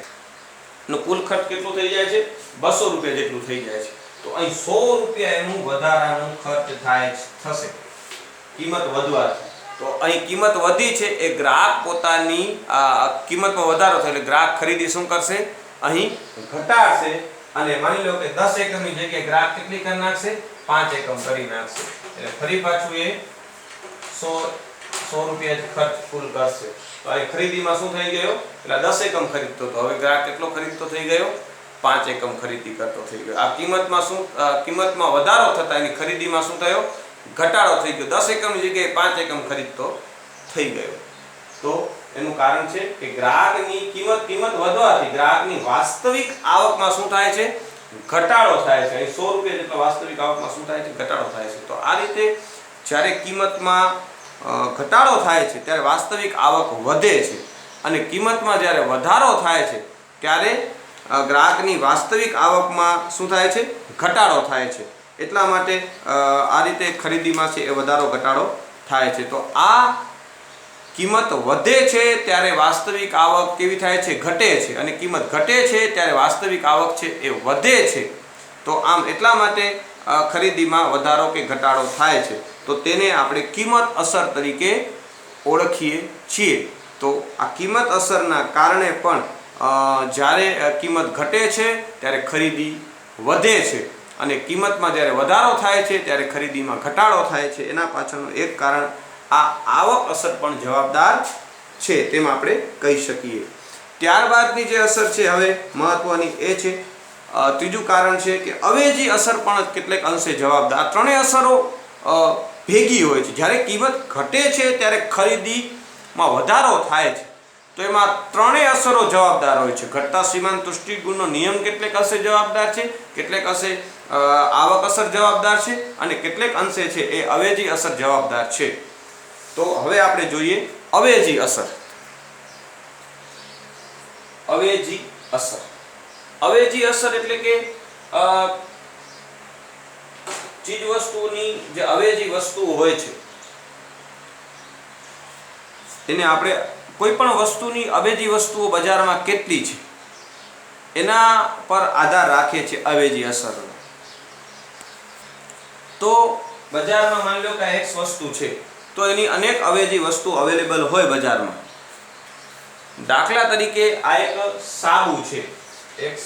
નો કુલ ખર્ચ કેટલો થઈ જાય છે? 200 રૂપિયા જેટલું થઈ જાય છે. તો અહીં 100 રૂપિયા એનું વધારાનું ખર્ચ થશે કિંમત વધવાથી. તો અહીં કિંમત વધી છે એ ગ્રાહક પોતાની કિંમતમાં વધારો થયો એટલે ગ્રાહક ખરીદી શું કરશે? અહીં ઘટાડશે. અને માની લો કે 10 એકમની જગ્યાએ ગ્રાહક કેટલી કરી નાખશે? 5 એકમ કરી નાખશે. એટલે ફરી પાછું એ 100 રૂપિયા ખર્ચ કુલ કરશે. તો આ ખરીદીમાં શું થઈ ગયો? એટલે 10 એકમ ખરીદતો હતો, હવે ગ્રાહક કેટલો ખરીદતો થઈ ગયો? 5 એકમ ખરીદી કરતો થઈ ગયો. આ કિંમતમાં શું કિંમતમાં વધારો થતા એની ખરીદીમાં શું થયો? ઘટાડો થઈ ગયો. 10 એકમની જગ્યાએ 5 એકમ ખરીદતો થઈ ગયો. તો એનું કારણ છે કે ગ્રાહકની કિંમત વધવાથી ગ્રાહકની વાસ્તવિક આવકમાં શું થાય છે? ઘટાડો થાય છે. અહીં 100 રૂપિયા જેટલા વાસ્તવિક આવકમાં શું થાય છે? ઘટાડો થાય છે. તો આ રીતે જ્યારે કિંમતમાં ઘટાડો થાય છે ત્યારે વાસ્તવિક આવક વધે છે, અને કિંમતમાં જ્યારે વધારો થાય છે ત્યારે ગ્રાહકની વાસ્તવિક આવકમાં શું થાય છે? ઘટાડો થાય છે. એટલા માટે આ રીતે ખરીદીમાં છે એ વધારો ઘટાડો થાય છે. તો આ કિંમત વધે છે ત્યારે વાસ્તવિક આવક કેવી થાય છે? ઘટે છે. અને કિંમત ઘટે છે ત્યારે વાસ્તવિક આવક છે એ વધે છે. તો આમ એટલા માટે ખરીદીમાં વધારો કે ઘટાડો થાય છે. તો તેને આપણે કિંમત અસર તરીકે ઓળખીએ છીએ. તો આ કિંમત અસરના કારણે પણ જ્યારે કિંમત ઘટે છે ત્યારે ખરીદી વધે છે, અને કિંમતમાં જ્યારે વધારો થાય છે ત્યારે ખરીદીમાં ઘટાડો થાય છે. એના પાછળનું એક કારણ આ આવક અસર પણ જવાબદાર છે તેમ આપણે કહી શકીએ. ત્યારબાદની જે અસર છે હવે મહત્વની એ છે, ત્રીજું કારણ છે કે અવેજી અસર પણ કેટલેક અંશે જવાબદાર. ત્રણેય અસરો ભેગી હોય છે. જ્યારે કિંમત ઘટે છે ત્યારે ખરીદીમાં વધારો થાય છે, તો એમાં ત્રણેય અસરો જવાબદાર હોય છે. ઘટતા સીમાંત તુષ્ટિગુણનો નિયમ કેટલેક અંશે જવાબદાર છે, કેટલેક અંશે આવક અસર જવાબદાર છે, અને કેટલેક અંશે છે એ અવેજી અસર જવાબદાર છે. તો હવે આપણે જોઈએ અવેજી અસર. અવેજી અસર. અવેજી અસર એટલે કે ચીજ વસ્તુની જે અવેજી વસ્તુઓ હોય છે એને આપણે કોઈ પણ વસ્તુની અવેજી વસ્તુઓ બજારમાં કેટલી છે એના પર આધાર રાખે છે અવેજી અસરનો. તો બજારમાં માની લો કે X વસ્તુ છે તો એની અનેક અવેજી વસ્તુ અવેલેબલ હોય બજારમાં. દાખલા તરીકે આ એક સાબુ છે, X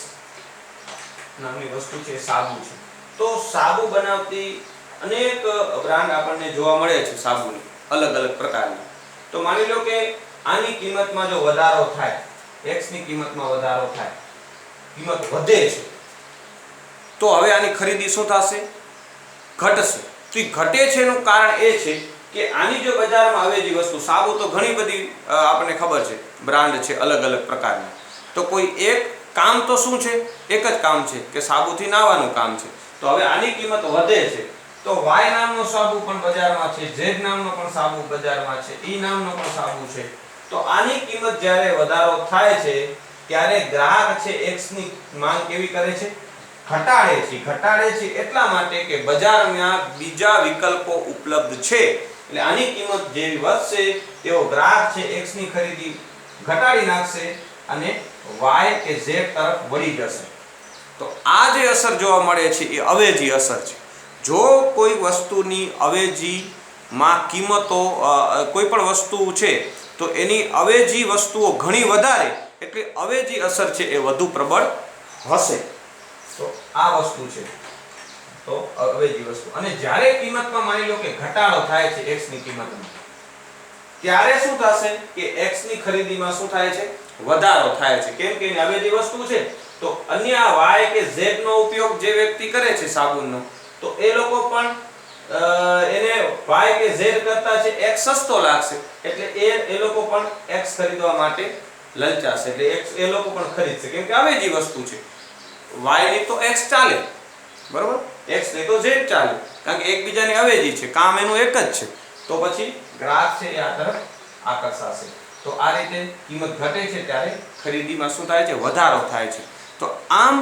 નામની વસ્તુ છે, સાબુ છે. તો સાબુ બનાવતી અનેક બ્રાન્ડ આપણને જોવા મળે છે સાબુની, અલગ અલગ પ્રકારની. તો માની લો કે આની કિંમતમાં જો વધારો થાય, X ની કિંમતમાં વધારો થાય, કિંમત વધે છે, તો હવે આની ખરીદી શું થશે? ઘટશે. તો ઘટે છે એનું કારણ એ છે કે આની જો બજારમાં અવેજી વસ્તુ, સાબુ તો ઘણી બધી આપણને ખબર છે બ્રાન્ડ છે અલગ અલગ પ્રકારની. તો કોઈ એક કામ તો શું છે? એક જ કામ છે કે સાબુથી નાહવાનું કામ છે. તો હવે આની કિંમત વધે છે તો Y નામનો સાબુ પણ બજારમાં છે, Z નામનો પણ સાબુ બજારમાં છે, E નામનો પણ સાબુ છે. તો આની કિંમત જ્યારે વધારો થાય છે ત્યારે ગ્રાહક છે X ની માંગ કેવી કરે છે? ઘટાડે છે. ઘટાડે છે એટલા માટે કે બજારમાં બીજા વિકલ્પો ઉપલબ્ધ છે. એટલે આની કિંમત જેવી વધશે તેવો ગ્રાહક છે X ની ખરીદી ઘટાડી નાખશે અને Y કે Z તરફ વળી જશે. તો આ જે અસર જોવા મળે છે એ અવેજી અસર છે. જો કોઈ વસ્તુની અવેજીમાં કિંમતો કોઈ પણ વસ્તુ છે તો એની અવેજી વસ્તુઓ ઘણી વધારે એટલે અવેજી અસર છે એ વધુ પ્રબળ હશે. તો આ વસ્તુ છે તો અવેજી વસ્તુ. અને જ્યારે કિંમતમાં માની લો કે ઘટાડો થાય છે x ની કિંમતમાં, ત્યારે શું થશે કે x ની ખરીદીમાં શું થાય છે? વધારો થાય છે. કેમ કે એની અવેજી વસ્તુ છે. તો અન્ય y કે z નો ઉપયોગ જે વ્યક્તિ કરે છે સાબુનનો, તો એ લોકો પણ એને y કે z કરતા છે x સસ્તો લાગશે એટલે એ લોકો પણ x ખરીદવા માટે લલચાશે. એટલે x એ લોકો પણ ખરીદશે કેમ કે અવેજી વસ્તુ છે. y ની તો x ચાલે, બરોબર, x ની તો z ચાલે કારણ કે એકબીજાની અવેજી છે, કામ એનું એક જ છે. તો પછી ગ્રાહક છે એ આ તરફ આકર્ષાશે. તો આ રીતે કિંમત ઘટે છે ત્યારે ખરીદીમાં શું થાય છે? વધારો થાય છે. તો આમ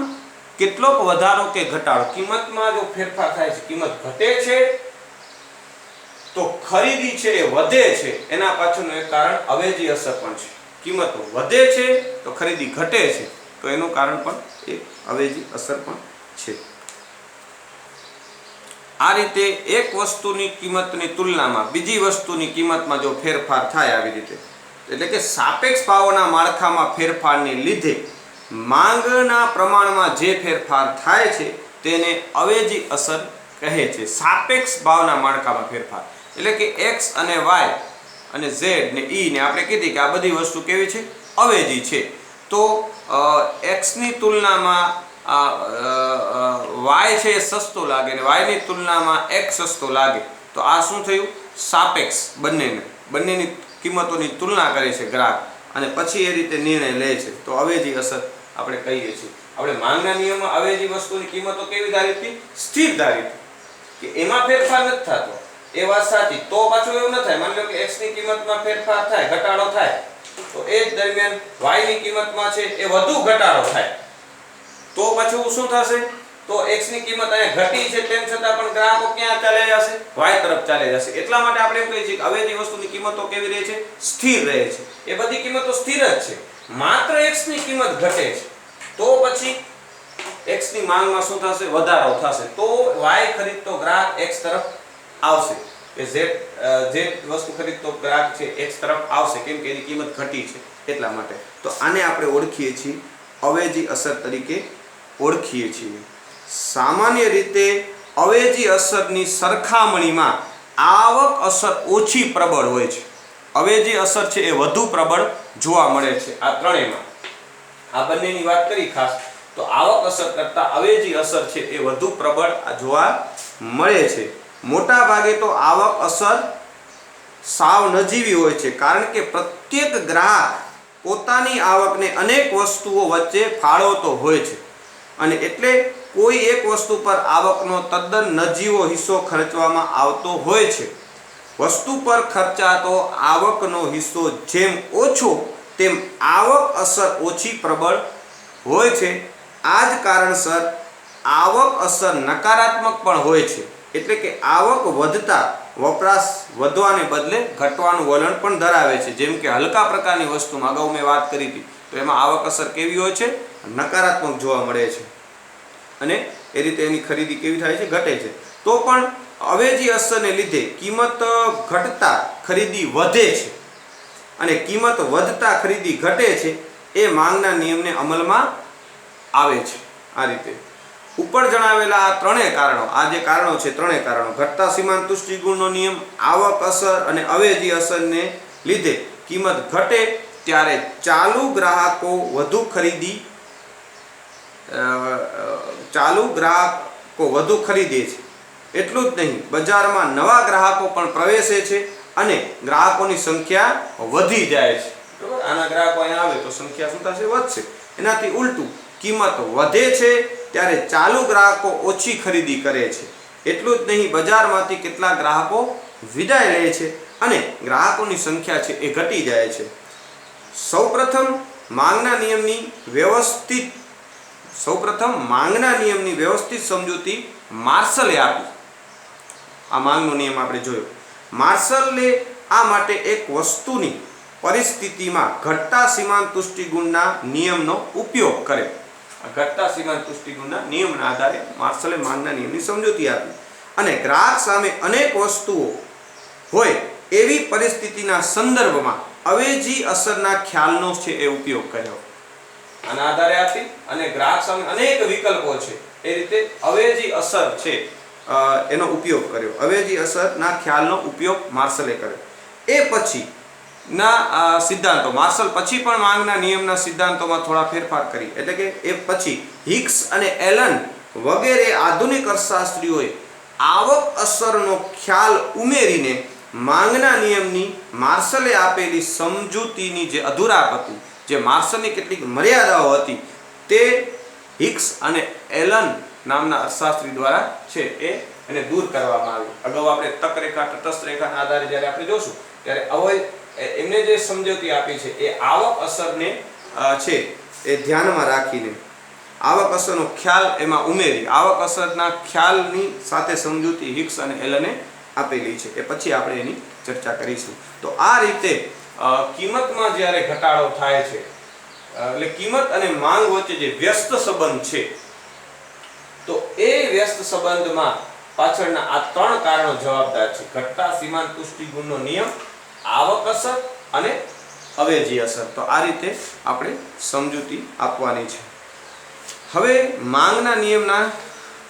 કેટલોક વધારો કે ઘટાડો કિંમતમાં જો ફેરફાર થાય છે, કિંમત ઘટે છે તો ખરીદી છે એ વધે છે, એના પાછળનું એક કારણ અવેજી અસર પણ છે. કિંમત વધે છે તો ખરીદી ઘટે છે તો એનું કારણ પણ એક અવેજી અસર પણ છે. આ રીતે એક વસ્તુની કિંમતની તુલનામાં બીજી વસ્તુની કિંમતમાં જો ફેરફાર થાય આવી રીતે, એટલે કે સાપેક્ષ ભાવોના માળખામાં ફેરફારને લીધે માંગના પ્રમાણમાં જે ફેરફાર થાય છે તેને અવેજી અસર કહે છે. સાપેક્ષ ભાવના માળખામાં ફેરફાર એટલે કે x અને y અને z ને e ને આપણે કીધી કે આ બધી વસ્તુ કેવી છે? અવેજી છે. તો x ની તુલનામાં y છે એ સસ્તો લાગે અને y ની તુલનામાં x સસ્તો લાગે તો આ શું થયું? સાપેક્ષ. બંનેની કિંમતોની તુલના કરે છે ગ્રાહક અને પછી એ રીતે નિર્ણય લે છે. તો અવેજી અસર આપણે કહીએ છીએ. આપણે માંગના નિયમમાં અવેજી વસ્તુની કિંમતો કેવી ધારી હતી? સ્થિર ધારી હતી કે એમાં ફેરફાર નથી થતો. એ વાત સાચી. તો પાછું એવું ન થાય, માની લો કે x ની કિંમતમાં ફેરફાર થાય, ઘટાડો થાય, તો એ જ દરમિયાન y ની કિંમતમાં છે એ વધુ ઘટાડો થાય તો પાછું શું થશે? તો x ની કિંમત અહીંયા ઘટી છે તેમ છતાં પણ ગ્રાહકો ક્યાં ચાલે જશે? y તરફ ચાલે જશે. એટલા માટે આપણે એમ કહીએ છીએ કે અવેજી વસ્તુની કિંમતો કેવી રહે છે? સ્થિર રહે છે. એ બધી કિંમતો સ્થિર જ છે, માત્ર x ની કિંમત ઘટે છે તો પછી x ની માંગમાં શું થશે? વધારો થશે. તો y ખરીદતો ગ્રાહક x તરફ આવશે કે z વસ્તુ ખરીદતો ગ્રાહક છે x તરફ આવશે કેમ કે એની કિંમત ઘટી છે એટલા માટે. તો આને આપણે ઓળખીએ છીએ અવેજી અસર તરીકે ઓળખીએ છીએ. સામાન્ય રીતે અવેજી અસરની સરખામણીમાં આવક અસર ઓછી પ્રબળ હોય છે. અવેજી અસર છે એ વધુ પ્રબળ જોવા મળે છે આ ત્રણેયમાં. આ બંનેની વાત કરી ખાસ તો આવક અસર કરતા અવેજી અસર છે એ વધુ પ્રબળ જોવા મળે છે. મોટા ભાગે તો આવક અસર સાવ નજીવી હોય છે કારણ કે પ્રત્યેક ગ્રાહક પોતાની આવકને અનેક વસ્તુઓ વચ્ચે ફાળવતો હોય છે અને એટલે કોઈ એક વસ્તુ પર આવકનો તદ્દન નજીવો હિસ્સો ખર્ચવામાં આવતો હોય છે. વસ્તુ પર ખર્ચાતો આવકનો હિસ્સો જેમ ઓછો તેમ આવક અસર ઓછી પ્રબળ હોય છે. આ જ કારણસર આવક અસર નકારાત્મક પણ હોય છે. એટલે કે આવક વધતા વપરાશ વધવાને બદલે ઘટવાનું વલણ પણ ધરાવે છે. જેમ કે હલકા પ્રકારની વસ્તુમાં અગાઉ મેં વાત કરી હતી તો એમાં આવક અસર કેવી હોય છે? નકારાત્મક જોવા મળે છે અને એ રીતે એની ખરીદી કેવી થાય છે? ઘટે છે. તો પણ અવેજી અસરને લીધે કિંમત ઘટતા ખરીદી વધે છે અને કિંમત વધતા ખરીદી ઘટે છે એ માંગના નિયમને અમલમાં આવે છે. આ રીતે ઉપર જણાવેલા આ ત્રણેય કારણો, આ જે કારણો છે ત્રણેય કારણો, ઘટતા સીમાંત તુષ્ટિગુણનો નિયમ, આવક અસર અને અવેજી અસરને લીધે કિંમત ઘટે ત્યારે ચાલુ ગ્રાહકો વધુ ખરીદે છે. એટલું જ નહીં, બજારમાં નવા ગ્રાહકો પણ પ્રવેશે છે અને ગ્રાહકોની સંખ્યા વધી જાય છે. બરાબર, આના ગ્રાહકો અહીંયા આવે તો સંખ્યા શું થશે? વધશે. એનાથી ઉલટું કિંમત વધે છે ત્યારે ચાલુ ગ્રાહકો ઓછી ખરીદી કરે છે. એટલું જ નહીં, બજારમાંથી કેટલાક ગ્રાહકો વિદાય લે છે અને ગ્રાહકોની સંખ્યા છે એ ઘટી જાય છે. સૌપ્રથમ માંગના નિયમની વ્યવસ્થિત સમજૂતી માર્શલે આપી. આ માંગનો નિયમ આપણે જોયો. માર્શલે આ માટે એક વસ્તુની પરિસ્થિતિમાં ઘટતા સીમાંત તુષ્ટિગુણના નિયમનો ઉપયોગ કર્યો. ઘટતા સીમાંત તુષ્ટિગુણના નિયમના આધારે માર્શલે માંગના નિયમની સમજૂતી આપી. અને ગ્રાહક સામે અનેક વસ્તુઓ હોય એવી પરિસ્થિતિના સંદર્ભમાં અવેજી અસરના ખ્યાલનો છે એ ઉપયોગ કર્યો. આના આધારે આપી અને ગ્રાહક સામે અનેક વિકલ્પો છે એ રીતે અવેજી અસર છે એનો ઉપયોગ કર્યો. અવેજી અસરના ખ્યાલનો ઉપયોગ માર્શલે કર્યો. એ પછી ના સિદ્ધાંતો માર્શલ પછી પણ માંગના નિયમના સિદ્ધાંતોમાં થોડા ફેરફાર કરી. એટલે કે એ પછી હિક્સ અને એલન વગેરે આધુનિક અર્થશાસ્ત્રીઓએ આવક અસરનો ખ્યાલ ઉમેરીને માંગના નિયમની માર્શલે આપેલી સમજૂતીની જે અધૂરાપ હતી, જે માર્શલની કેટલીક મર્યાદાઓ હતી, તે હિક્સ અને એલન નામના અર્થશાસ્ત્રી દ્વારા છે એને દૂર કરવામાં આવી. અગાઉ આપણે તક રેખા તટસ્થ રેખાના આધારે જ્યારે આપણે જોશું ત્યારે એમને જે સમજૂતી આપી છે એ આવક અસરને છે એ ધ્યાનમાં રાખીને આવક અસરનો ખ્યાલ એમાં ઉમેરી આવક અસરના ખ્યાલની સાથે સમજૂતી હિક્સ અને એલને આપેલી છે. એ પછી આપણે એની ચર્ચા કરીશું. તો આ રીતે કિંમતમાં જ્યારે ઘટાડો થાય છે એટલે કિંમત અને માંગ વચ્ચે જે વ્યસ્ત સંબંધ છે, તો એ વ્યસ્ત સંબંધમાં પાછળના આ ત્રણ કારણો જવાબદાર છે: ઘટતા સીમાંત પુષ્ટિગુણનો નિયમ, આવક અસર અને અવેજી અસર. તો આ રીતે આપણે સમજૂતી આપવાની છે. હવે માંગના નિયમના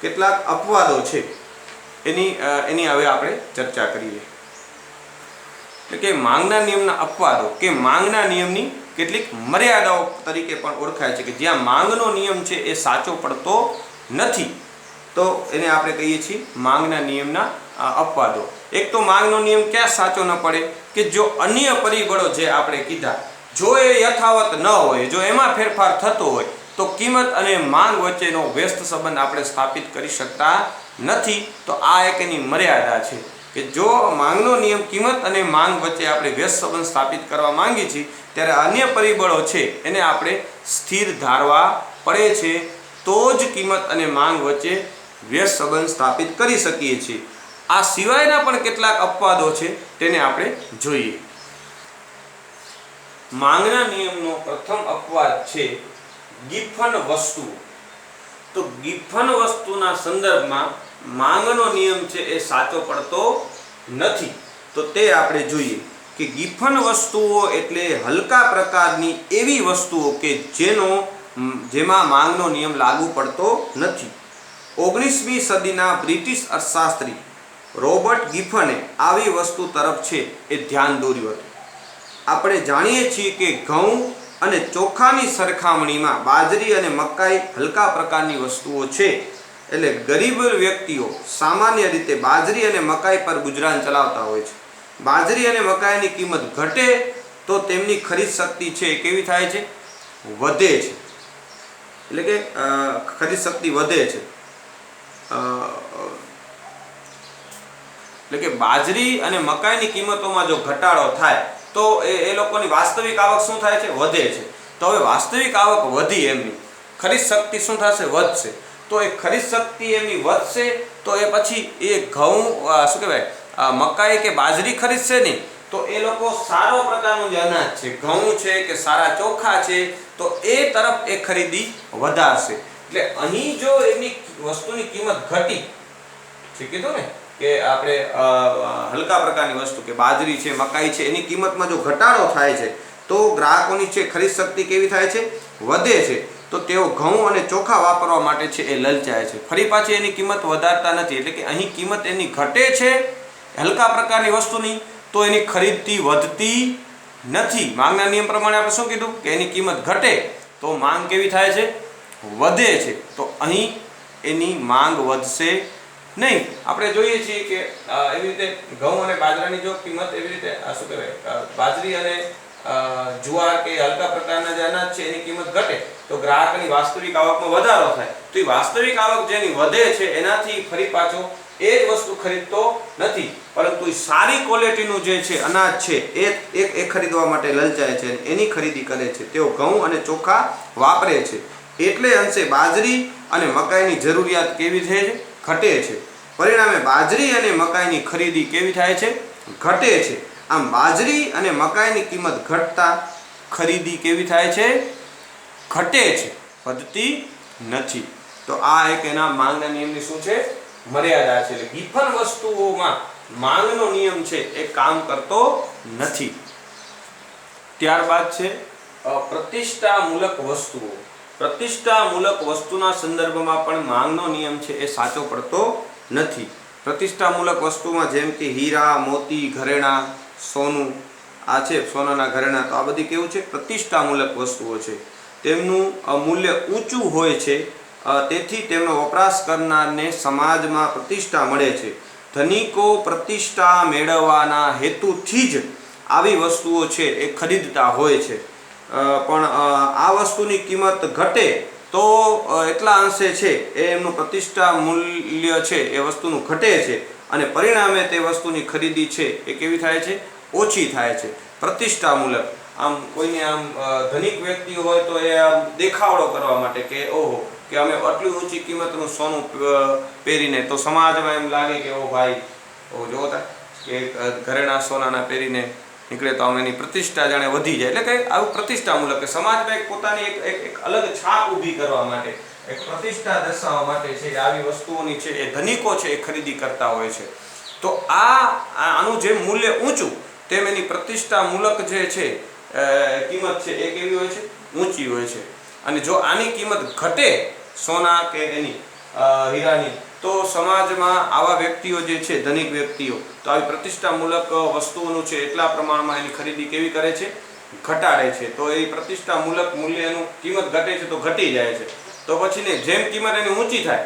કેટલાક અપવાદો છે એની હવે આપણે ચર્ચા કરીએ. એટલે કે માંગના નિયમના અપવાદો કે માંગના નિયમની કેટલીક મર્યાદાઓ તરીકે પણ ઓળખાય છે, કે જ્યાં માંગનો નિયમ છે એ સાચો પડતો નથી, તો એને આપણે કહીએ છીએ માંગના નિયમના અપવાદો. એક તો માંગનો નિયમ ક્યાં સાચો ન પડે કે જો અન્ય પરિબળો જે આપણે કીધા જો એ યથાવત ન હોય, જો એમાં ફેરફાર થતો હોય, તો કિંમત અને માંગ વચ્ચેનો વ્યસ્ત સંબંધ આપણે સ્થાપિત કરી શકતા નથી. તો આ એક એની મર્યાદા છે કે જો માંગનો નિયમ કિંમત અને માંગ વચ્ચે આપણે વ્યસ્ત સંબંધ સ્થાપિત કરવા માંગીએ છીએ ત્યારે અન્ય પરિબળો છે એને આપણે સ્થિર ધારવા પડે છે, તો જ કિંમત અને માંગ વચ્ચે વ્યસ્ત સંબંધ સ્થાપિત કરી શકીએ છીએ. આ સિવાયના પણ કેટલાક અપવાદો છે તેને આપણે જોઈએ. માંગના નિયમનો પ્રથમ અપવાદ છે ગિફન વસ્તુ. તો ગિફન વસ્તુના સંદર્ભમાં માંગનો નિયમ છે એ સાચો પડતો નથી. તો તે આપણે જોઈએ કે ગિફન વસ્તુઓ એટલે હલકા પ્રકારની એવી વસ્તુઓ કે જેમાં માંગનો નિયમ લાગુ પડતો નથી. 19મી સદીના બ્રિટિશ અર્થશાસ્ત્રી રોબર્ટ ગિફને આવી વસ્તુ તરફ છે એ ધ્યાન દોર્યું હતું. આપણે જાણીએ છીએ કે ઘઉં અને ચોખાની સરખામણીમાં બાજરી અને મકાઈ હલકા પ્રકારની વસ્તુઓ છે. એટલે ગરીબ વ્યક્તિઓ સામાન્ય રીતે બાજરી અને મકાઈ પર ગુજરાન ચલાવતા હોય છે. બાજરી અને મકાઈની કિંમત ઘટે તો તેમની ખરીદ શક્તિ છે કેવી થાય છે? વધે છે. એટલે કે ખરીદ શક્તિ વધે છે. એટલે કે બાજરી અને મકાઈની કિંમતોમાં જો ઘટાડો થાય તો એ લોકોની વાસ્તવિક આવક શું થાય છે? વધે છે. તો હવે વાસ્તવિક આવક વધી, એમની ખરીદ શક્તિ શું થશે? વધશે. તો એ ખરીદ શક્તિ એમની વધશે તો એ પછી એ ઘઉં શું કહેવાય મકાઈ કે બાજરી ખરીદશે નહીં, તો એ લોકો સારો પ્રકારનું જે અનાજ છે, ઘઉં છે કે સારા ચોખા છે, તો એ તરફ એ ખરીદી વધારશે. એટલે અહીં જો એની વસ્તુની કિંમત ઘટી છે, કીધું ને કે આપણે હલકા પ્રકારની વસ્તુ કે બાજરી છે, મકાઈ છે, એની કિંમતમાં જો ઘટાડો થાય છે તો ગ્રાહકોની છે ખરીદ શક્તિ કેવી થાય છે? વધે છે. તો તેઓ ઘઉં અને ચોખા વાપરવા માટે છે એ લલચાય છે. ફરી પાછી એની કિંમત વધારતા નથી. એટલે કે અહીં કિંમત એની ઘટે છે હલકા પ્રકારની વસ્તુની, તો એની ખરીદતી વધતી નથી. માંગના નિયમ પ્રમાણે આપણે શું કીધું કે એની કિંમત ઘટે તો માંગ કેવી થાય છે? વધે છે. તો અહીં એની માંગ વધશે નહીં. આપણે જોઈએ છીએ કે એવી રીતે ઘઉં અને બાજરાની જો કિંમત એવી રીતે શું કહેવાય બાજરી અને જુવાર કે હલકા પ્રકારના જે અનાજ છે એની કિંમત ઘટે તો ગ્રાહકની વાસ્તવિક આવકમાં વધારો થાય. તો એ વાસ્તવિક આવક જેની વધે છે એનાથી ફરી પાછો એ જ વસ્તુ ખરીદતો નથી, પરંતુ સારી ક્વોલિટીનું જે છે અનાજ છે એ ખરીદવા માટે લલચાય છે, એની ખરીદી કરે છે. તેઓ ઘઉં અને ચોખા વાપરે છે. એટલે અંશે બાજરી અને મકાઈની જરૂરિયાત કેવી થાય છે? ઘટે છે. પરિણામે બાજરી અને મકાઈની ખરીદી કેવી થાય છે? ઘટે છે. આમ બાજરી અને મકાઈની કિંમત ઘટતા ખરીદી કેવી થાય છે? ઘટે છે, વધતી નથી. તો આ એક એના માંગના નિયમની શું છે? મર્યાદા છે, એટલે ગિફન વસ્તુઓમાં માંગનો નિયમ છે એ કામ કરતો નથી. ત્યારબાદ છે પ્રતિષ્ઠામૂલક વસ્તુઓ. પ્રતિષ્ઠામૂલક વસ્તુના સંદર્ભમાં પણ માંગનો નિયમ છે એ સાચો પડતો નથી. પ્રતિષ્ઠામૂલક વસ્તુમાં જેમ કે હીરા, મોતી, ઘરેણાં, સોનું, આ છે સોનાના ઘરેણાં, તો આ બધી કેવું છે? પ્રતિષ્ઠામૂલક વસ્તુઓ છે. તેમનું મૂલ્ય ઊંચું હોય છે, તેથી તેમનો વપરાશ કરનારને સમાજમાં પ્રતિષ્ઠા મળે છે. ધનિકો પ્રતિષ્ઠા મેળવવાના હેતુથી જ આવી વસ્તુઓ છે એ ખરીદતા હોય છે. પણ આ વસ્તુની કિંમત ઘટે તો એટલા અંશે છે એ એમનું પ્રતિષ્ઠા મૂલ્ય છે એ વસ્તુનું ઘટે છે, અને પરિણામે તે વસ્તુની ખરીદી છે એ કેવી થાય છે? ઓછી થાય છે. પ્રતિષ્ઠામૂલક, આમ કોઈને આમ ધનિક વ્યક્તિ હોય તો એ આમ દેખાવડો કરવા માટે કે ઓહો કે અમે આટલી ઊંચી કિંમતનું સોનું પહેરીને, તો સમાજમાં એમ લાગે કે ઓ ભાઈ, ઓ જો કે ઘરેણા સોનાના પહેરીને નીકળે તો અમે એની પ્રતિષ્ઠા જાણે વધી જાય. એટલે કે આવું પ્રતિષ્ઠામૂલક કે સમાજમાં એક પોતાની એક અલગ છાપ ઊભી કરવા માટે, એક પ્રતિષ્ઠા દર્શાવવા માટે છે આવી વસ્તુઓની છે એ ધનિકો છે એ ખરીદી કરતા હોય છે. તો આનું જે મૂલ્ય ઊંચું, તેમ એની પ્રતિષ્ઠામૂલક જે છે કિંમત છે એ કેવી હોય છે? ઊંચી હોય છે. અને જો આની કિંમત ઘટે સોના કે એની હીરાની, તો સમાજમાં આવા વ્યક્તિઓ જે છે, ધનિક વ્યક્તિઓ, તો આવી પ્રતિષ્ઠામૂલક વસ્તુઓનું છે એટલા પ્રમાણમાં એની ખરીદી કેવી કરે છે? ઘટાડે છે. તો એ પ્રતિષ્ઠામૂલક મૂલ્યનું કિંમત ઘટે છે તો ઘટી જાય છે. તો પછી ને જેમ કિંમત એની ઊંચી થાય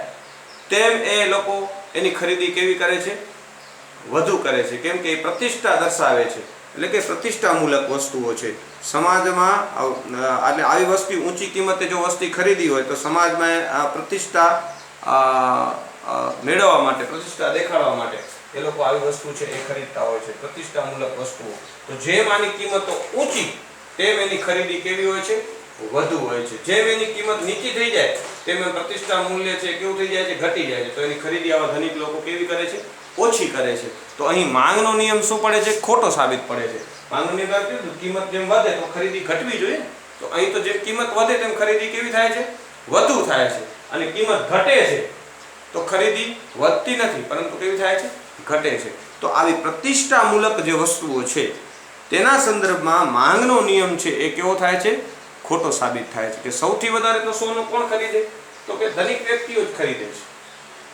તેમ એ લોકો એની ખરીદી કેવી કરે છે? વધુ કરે છે. કેમ કે એ પ્રતિષ્ઠા દર્શાવે છે. એટલે કે પ્રતિષ્ઠામૂલક વસ્તુઓ છે. સમાજમાં એટલે આવી વસ્તુ ઊંચી કિંમતે જો વસ્તુ ખરીદી હોય તો સમાજમાં પ્રતિષ્ઠા મેળવવા માટે, પ્રતિષ્ઠા દેખાડવા માટે એ લોકો આવી વસ્તુ છે એ ખરીદતા હોય છે, પ્રતિષ્ઠામૂલક વસ્તુઓ. તો જેમ આની કિંમતો ઊંચી, તેમ એની ખરીદી કેવી હોય છે? વધુ હોય છે. જેમ એની કિંમત નીચી થઈ જાય તેમ એમ પ્રતિષ્ઠા મૂલ્ય છે કેવું થઈ જાય છે? ઘટી જાય છે. તો એની ખરીદી આવા ધનિક લોકો કેવી કરે છે? ઓછી કરે છે. તો અહીં માંગનો નિયમ શું પડે છે? ખોટો સાબિત પડે છે. માંગનો નિયમ કિંમત જેમ વધે તો ખરીદી ઘટવી જોઈએ. તો અહીં તો જેમ કિંમત વધે તેમ ખરીદી કેવી થાય છે? વધુ થાય છે. અને કિંમત ઘટે છે તો ખરીદી વધતી નથી, પરંતુ કેવી થાય છે? ઘટે છે. તો આવી પ્રતિષ્ઠામૂલક જે વસ્તુઓ છે તેના સંદર્ભમાં માંગનો નિયમ છે એ કેવો થાય છે? ખોટો સાબિત થાય છે. કે સૌથી વધારે તો સોનું કોણ ખરીદે? તો કે ધનિક વ્યક્તિઓ જ ખરીદે છે.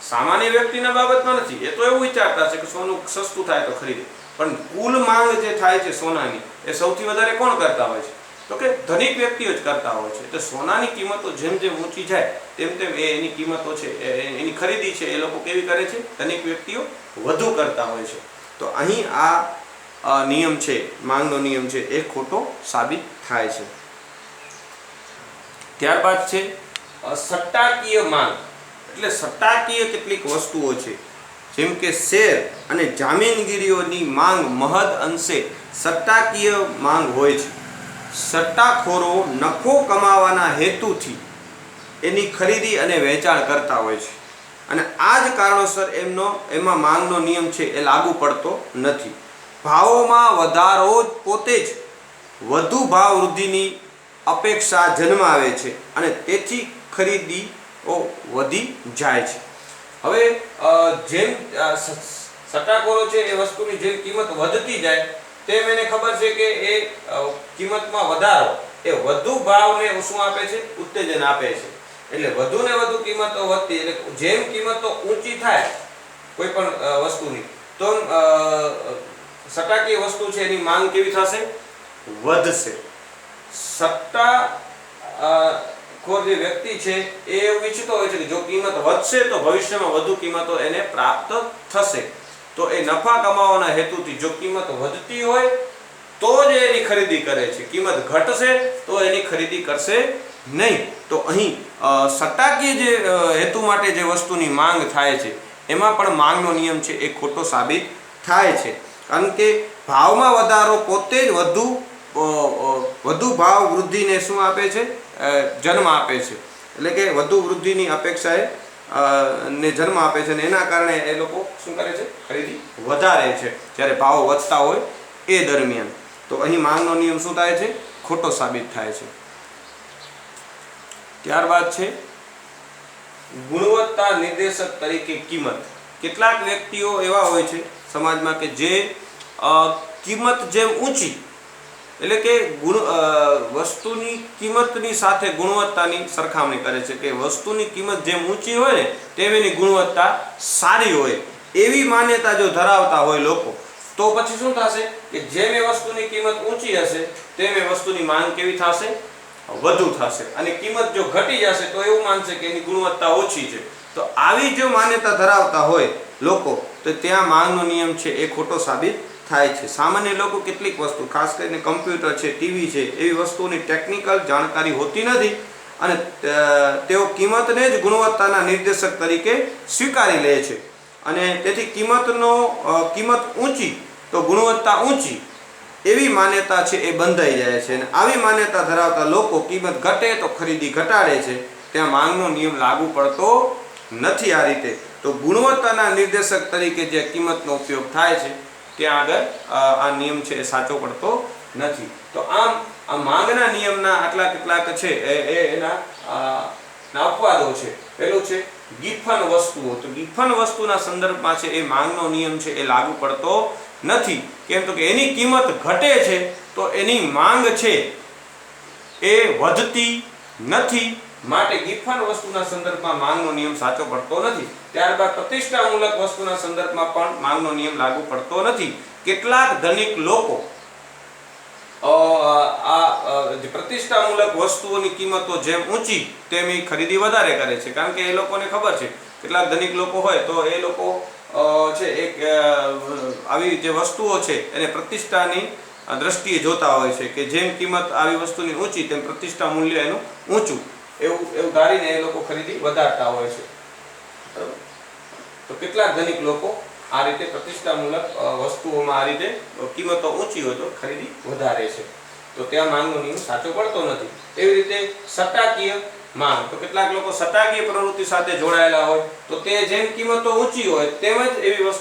સામાન્ય વ્યક્તિના બાબતમાં નથી. એ તો એવું વિચારતા છે કે સોનું સસ્તું થાય તો ખરીદે. પણ કુલ માંગ જે થાય છે સોનાની, એ સૌથી વધારે કોણ કરતા હોય છે? તો કે ધનિક વ્યક્તિઓ જ કરતા હોય છે. તો સોનાની કિંમતો જેમ જેમ ઊંચી જાય તેમ તેમ એની કિંમતો છે, એની ખરીદી છે એ લોકો કેવી કરે છે? ધનિક વ્યક્તિઓ વધુ કરતા હોય છે. તો અહીં આ નિયમ છે, માંગનો નિયમ છે, એ ખોટો સાબિત થાય છે. ત્યારબાદ છે સટ્ટાકીય માંગ. એટલે સટ્ટાકીય કેટલીક વસ્તુઓ છે, જેમ કે શેર અને જામીનગીરીઓની માંગ મહદ અંશે સટ્ટાકીય માંગ હોય છે. સટ્ટાખોરો નફો કમાવાના હેતુથી એની ખરીદી અને વેચાણ કરતા હોય છે, અને આ જ કારણોસર એમાં માંગનો નિયમ છે એ લાગુ પડતો નથી. ભાવોમાં વધારો પોતે જ વધુ ભાવ વૃદ્ધિની અપેક્ષા જન્માવે છે, અને તેથી ખરીદીઓ વધી જાય છે. હવે જેમ સટ્ટાખોરો છે એ વસ્તુની જેમ કિંમત વધતી જાય તેમ એને ખબર છે કે એ કિંમતમાં વધારો એ વધુ ભાવને શું આપે છે? ઉત્તેજન આપે છે. એટલે વધુ ને વધુ કિંમતો વધતી, એટલે જેમ કિંમતો ઊંચી થાય કોઈ પણ વસ્તુની, તો સટ્ટાકીય વસ્તુ છે એની માંગ કેવી થશે? વધશે. સટ્ટાખોર જે વ્યક્તિ છે એ એવું ઈચ્છતો હોય છે કે જો કિંમત વધશે તો ભવિષ્યમાં વધુ કિંમતો એને પ્રાપ્ત થશે. તો એ નફા કમાવાના હેતુથી જો કિંમત વધતી હોય તો જ એની ખરીદી કરે છે. કિંમત ઘટશે તો એની ખરીદી કરશે નહીં. તો અહીં સટ્ટાકીય જે હેતુ માટે જે વસ્તુની માંગ થાય છે એમાં પણ માંગનો નિયમ છે એ ખોટો સાબિત થાય છે. કારણ કે ભાવમાં વધારો પોતે જ વધુ ભાવ વૃદ્ધિને શું આપે છે? જન્મ આપે છે. એટલે કે વધુ વૃદ્ધિની અપેક્ષાએ ને જન્મ આપે છે, અને એના કારણે એ લોકો શું કરે છે? ખરીદી વધારે છે જ્યારે ભાવ વધતા હોય એ દરમિયાન. તો અહીં માંગનો નિયમ શું થાય છે? ખોટો સાબિત થાય છે. ત્યારબાદ છે ગુણવત્તા નિર્દેશક તરીકે કિંમત. કેટલાક વ્યક્તિઓ એવા હોય છે સમાજમાં કે જે કિંમત જેમ ઊંચી એટલે કે વસ્તુની કિંમતની સાથે ગુણવત્તાની સરખામણી કરે છે કે વસ્તુની કિંમત જેમ ઊંચી હોય ને તેમ એની ગુણવત્તા સારી હોય એવી માન્યતા જો ધરાવતા હોય લોકો, તો પછી શું થશે કે જેમ એ વસ્તુની કિંમત ઊંચી હશે તેમ એ વસ્તુની માંગ કેવી થશે? વધુ થશે. અને કિંમત જો ઘટી જશે તો એવું માનશે કે એની ગુણવત્તા ઓછી છે. તો આવી જો માન્યતા ધરાવતા હોય લોકો, તો ત્યાં માંગનો નિયમ છે એ ખોટો સાબિત થાય છે. સામાન્ય લોકો કેટલીક વસ્તુ, ખાસ કરીને કમ્પ્યુટર છે, ટીવી છે, એવી વસ્તુની ટેકનિકલ જાણકારી હોતી નથી અને તેઓ કિંમતને જ ગુણવત્તાના નિર્દેશક તરીકે સ્વીકારી લે છે અને તેથી કિંમત ઊંચી તો ગુણવત્તા ઊંચી એવી માન્યતા છે એ બંધાઈ જાય છે. અને આવી માન્યતા ધરાવતા લોકો કિંમત ઘટે તો ખરીદી ઘટાડે છે. ત્યાં માંગનો નિયમ લાગુ પડતો નથી. આ રીતે તો ગુણવત્તાના નિર્દેશક તરીકે જે કિંમતનો ઉપયોગ થાય છે ત્યાં આગળ આ નિયમ છે એ સાચો પડતો નથી. તો આમ આ માંગના નિયમના આટલા કેટલાક છે એના અપવાદો છે. પેલું છે ગિફન વસ્તુઓ. તો ગિફન વસ્તુના સંદર્ભમાં છે એ માંગનો નિયમ છે એ લાગુ પડતો નથી. કેમ તો કે એની કિંમત ઘટે છે તો એની માંગ છે એ વધતી નથી, માટે ગિફન વસ્તુના સંદર્ભમાં માંગનો નિયમ સાચો પડતો નથી. ત્યારબાદ પ્રતિષ્ઠામૂલક વસ્તુના સંદર્ભમાં પણ માંગનો નિયમ લાગુ પડતો નથી. કેટલાક ધનિક લોકો જે પ્રતિષ્ઠામૂલક વસ્તુઓની કિંમતો જેમ ઊંચી તેમ એ ખરીદી વધારે કરે છે. કારણ કે એ લોકોને ખબર છે, કેટલાક ધનિક લોકો હોય તો એ લોકો છે એક આવી જે વસ્તુઓ છે એને પ્રતિષ્ઠાની દ્રષ્ટિએ જોતા હોય છે કે જેમ કિંમત આવી વસ્તુની ઊંચી તેમ પ્રતિષ્ઠા મૂલ્ય એનું ઊંચું, એવું ધારીને એ લોકો ખરીદી વધારતા હોય છે. બરાબર. તો કેટલાક ધનિક લોકો આ રીતે પ્રતિષ્ઠામૂલક વસ્તુઓમાં આ રીતે કિંમતો ઊંચી હોય તો ખરીદી વધારે છે. તો ત્યાં માંગનો નિયમ સાચો પડતો નથી. એવી રીતે સટ્ટાકીય માંગ. તો કેટલાક લોકો સટ્ટાકીય પ્રવૃત્તિ સાથે જોડાયેલા હોય તો તે જેમ કિંમતો ઊંચી હોય તેમ જ એવી વસ્તુ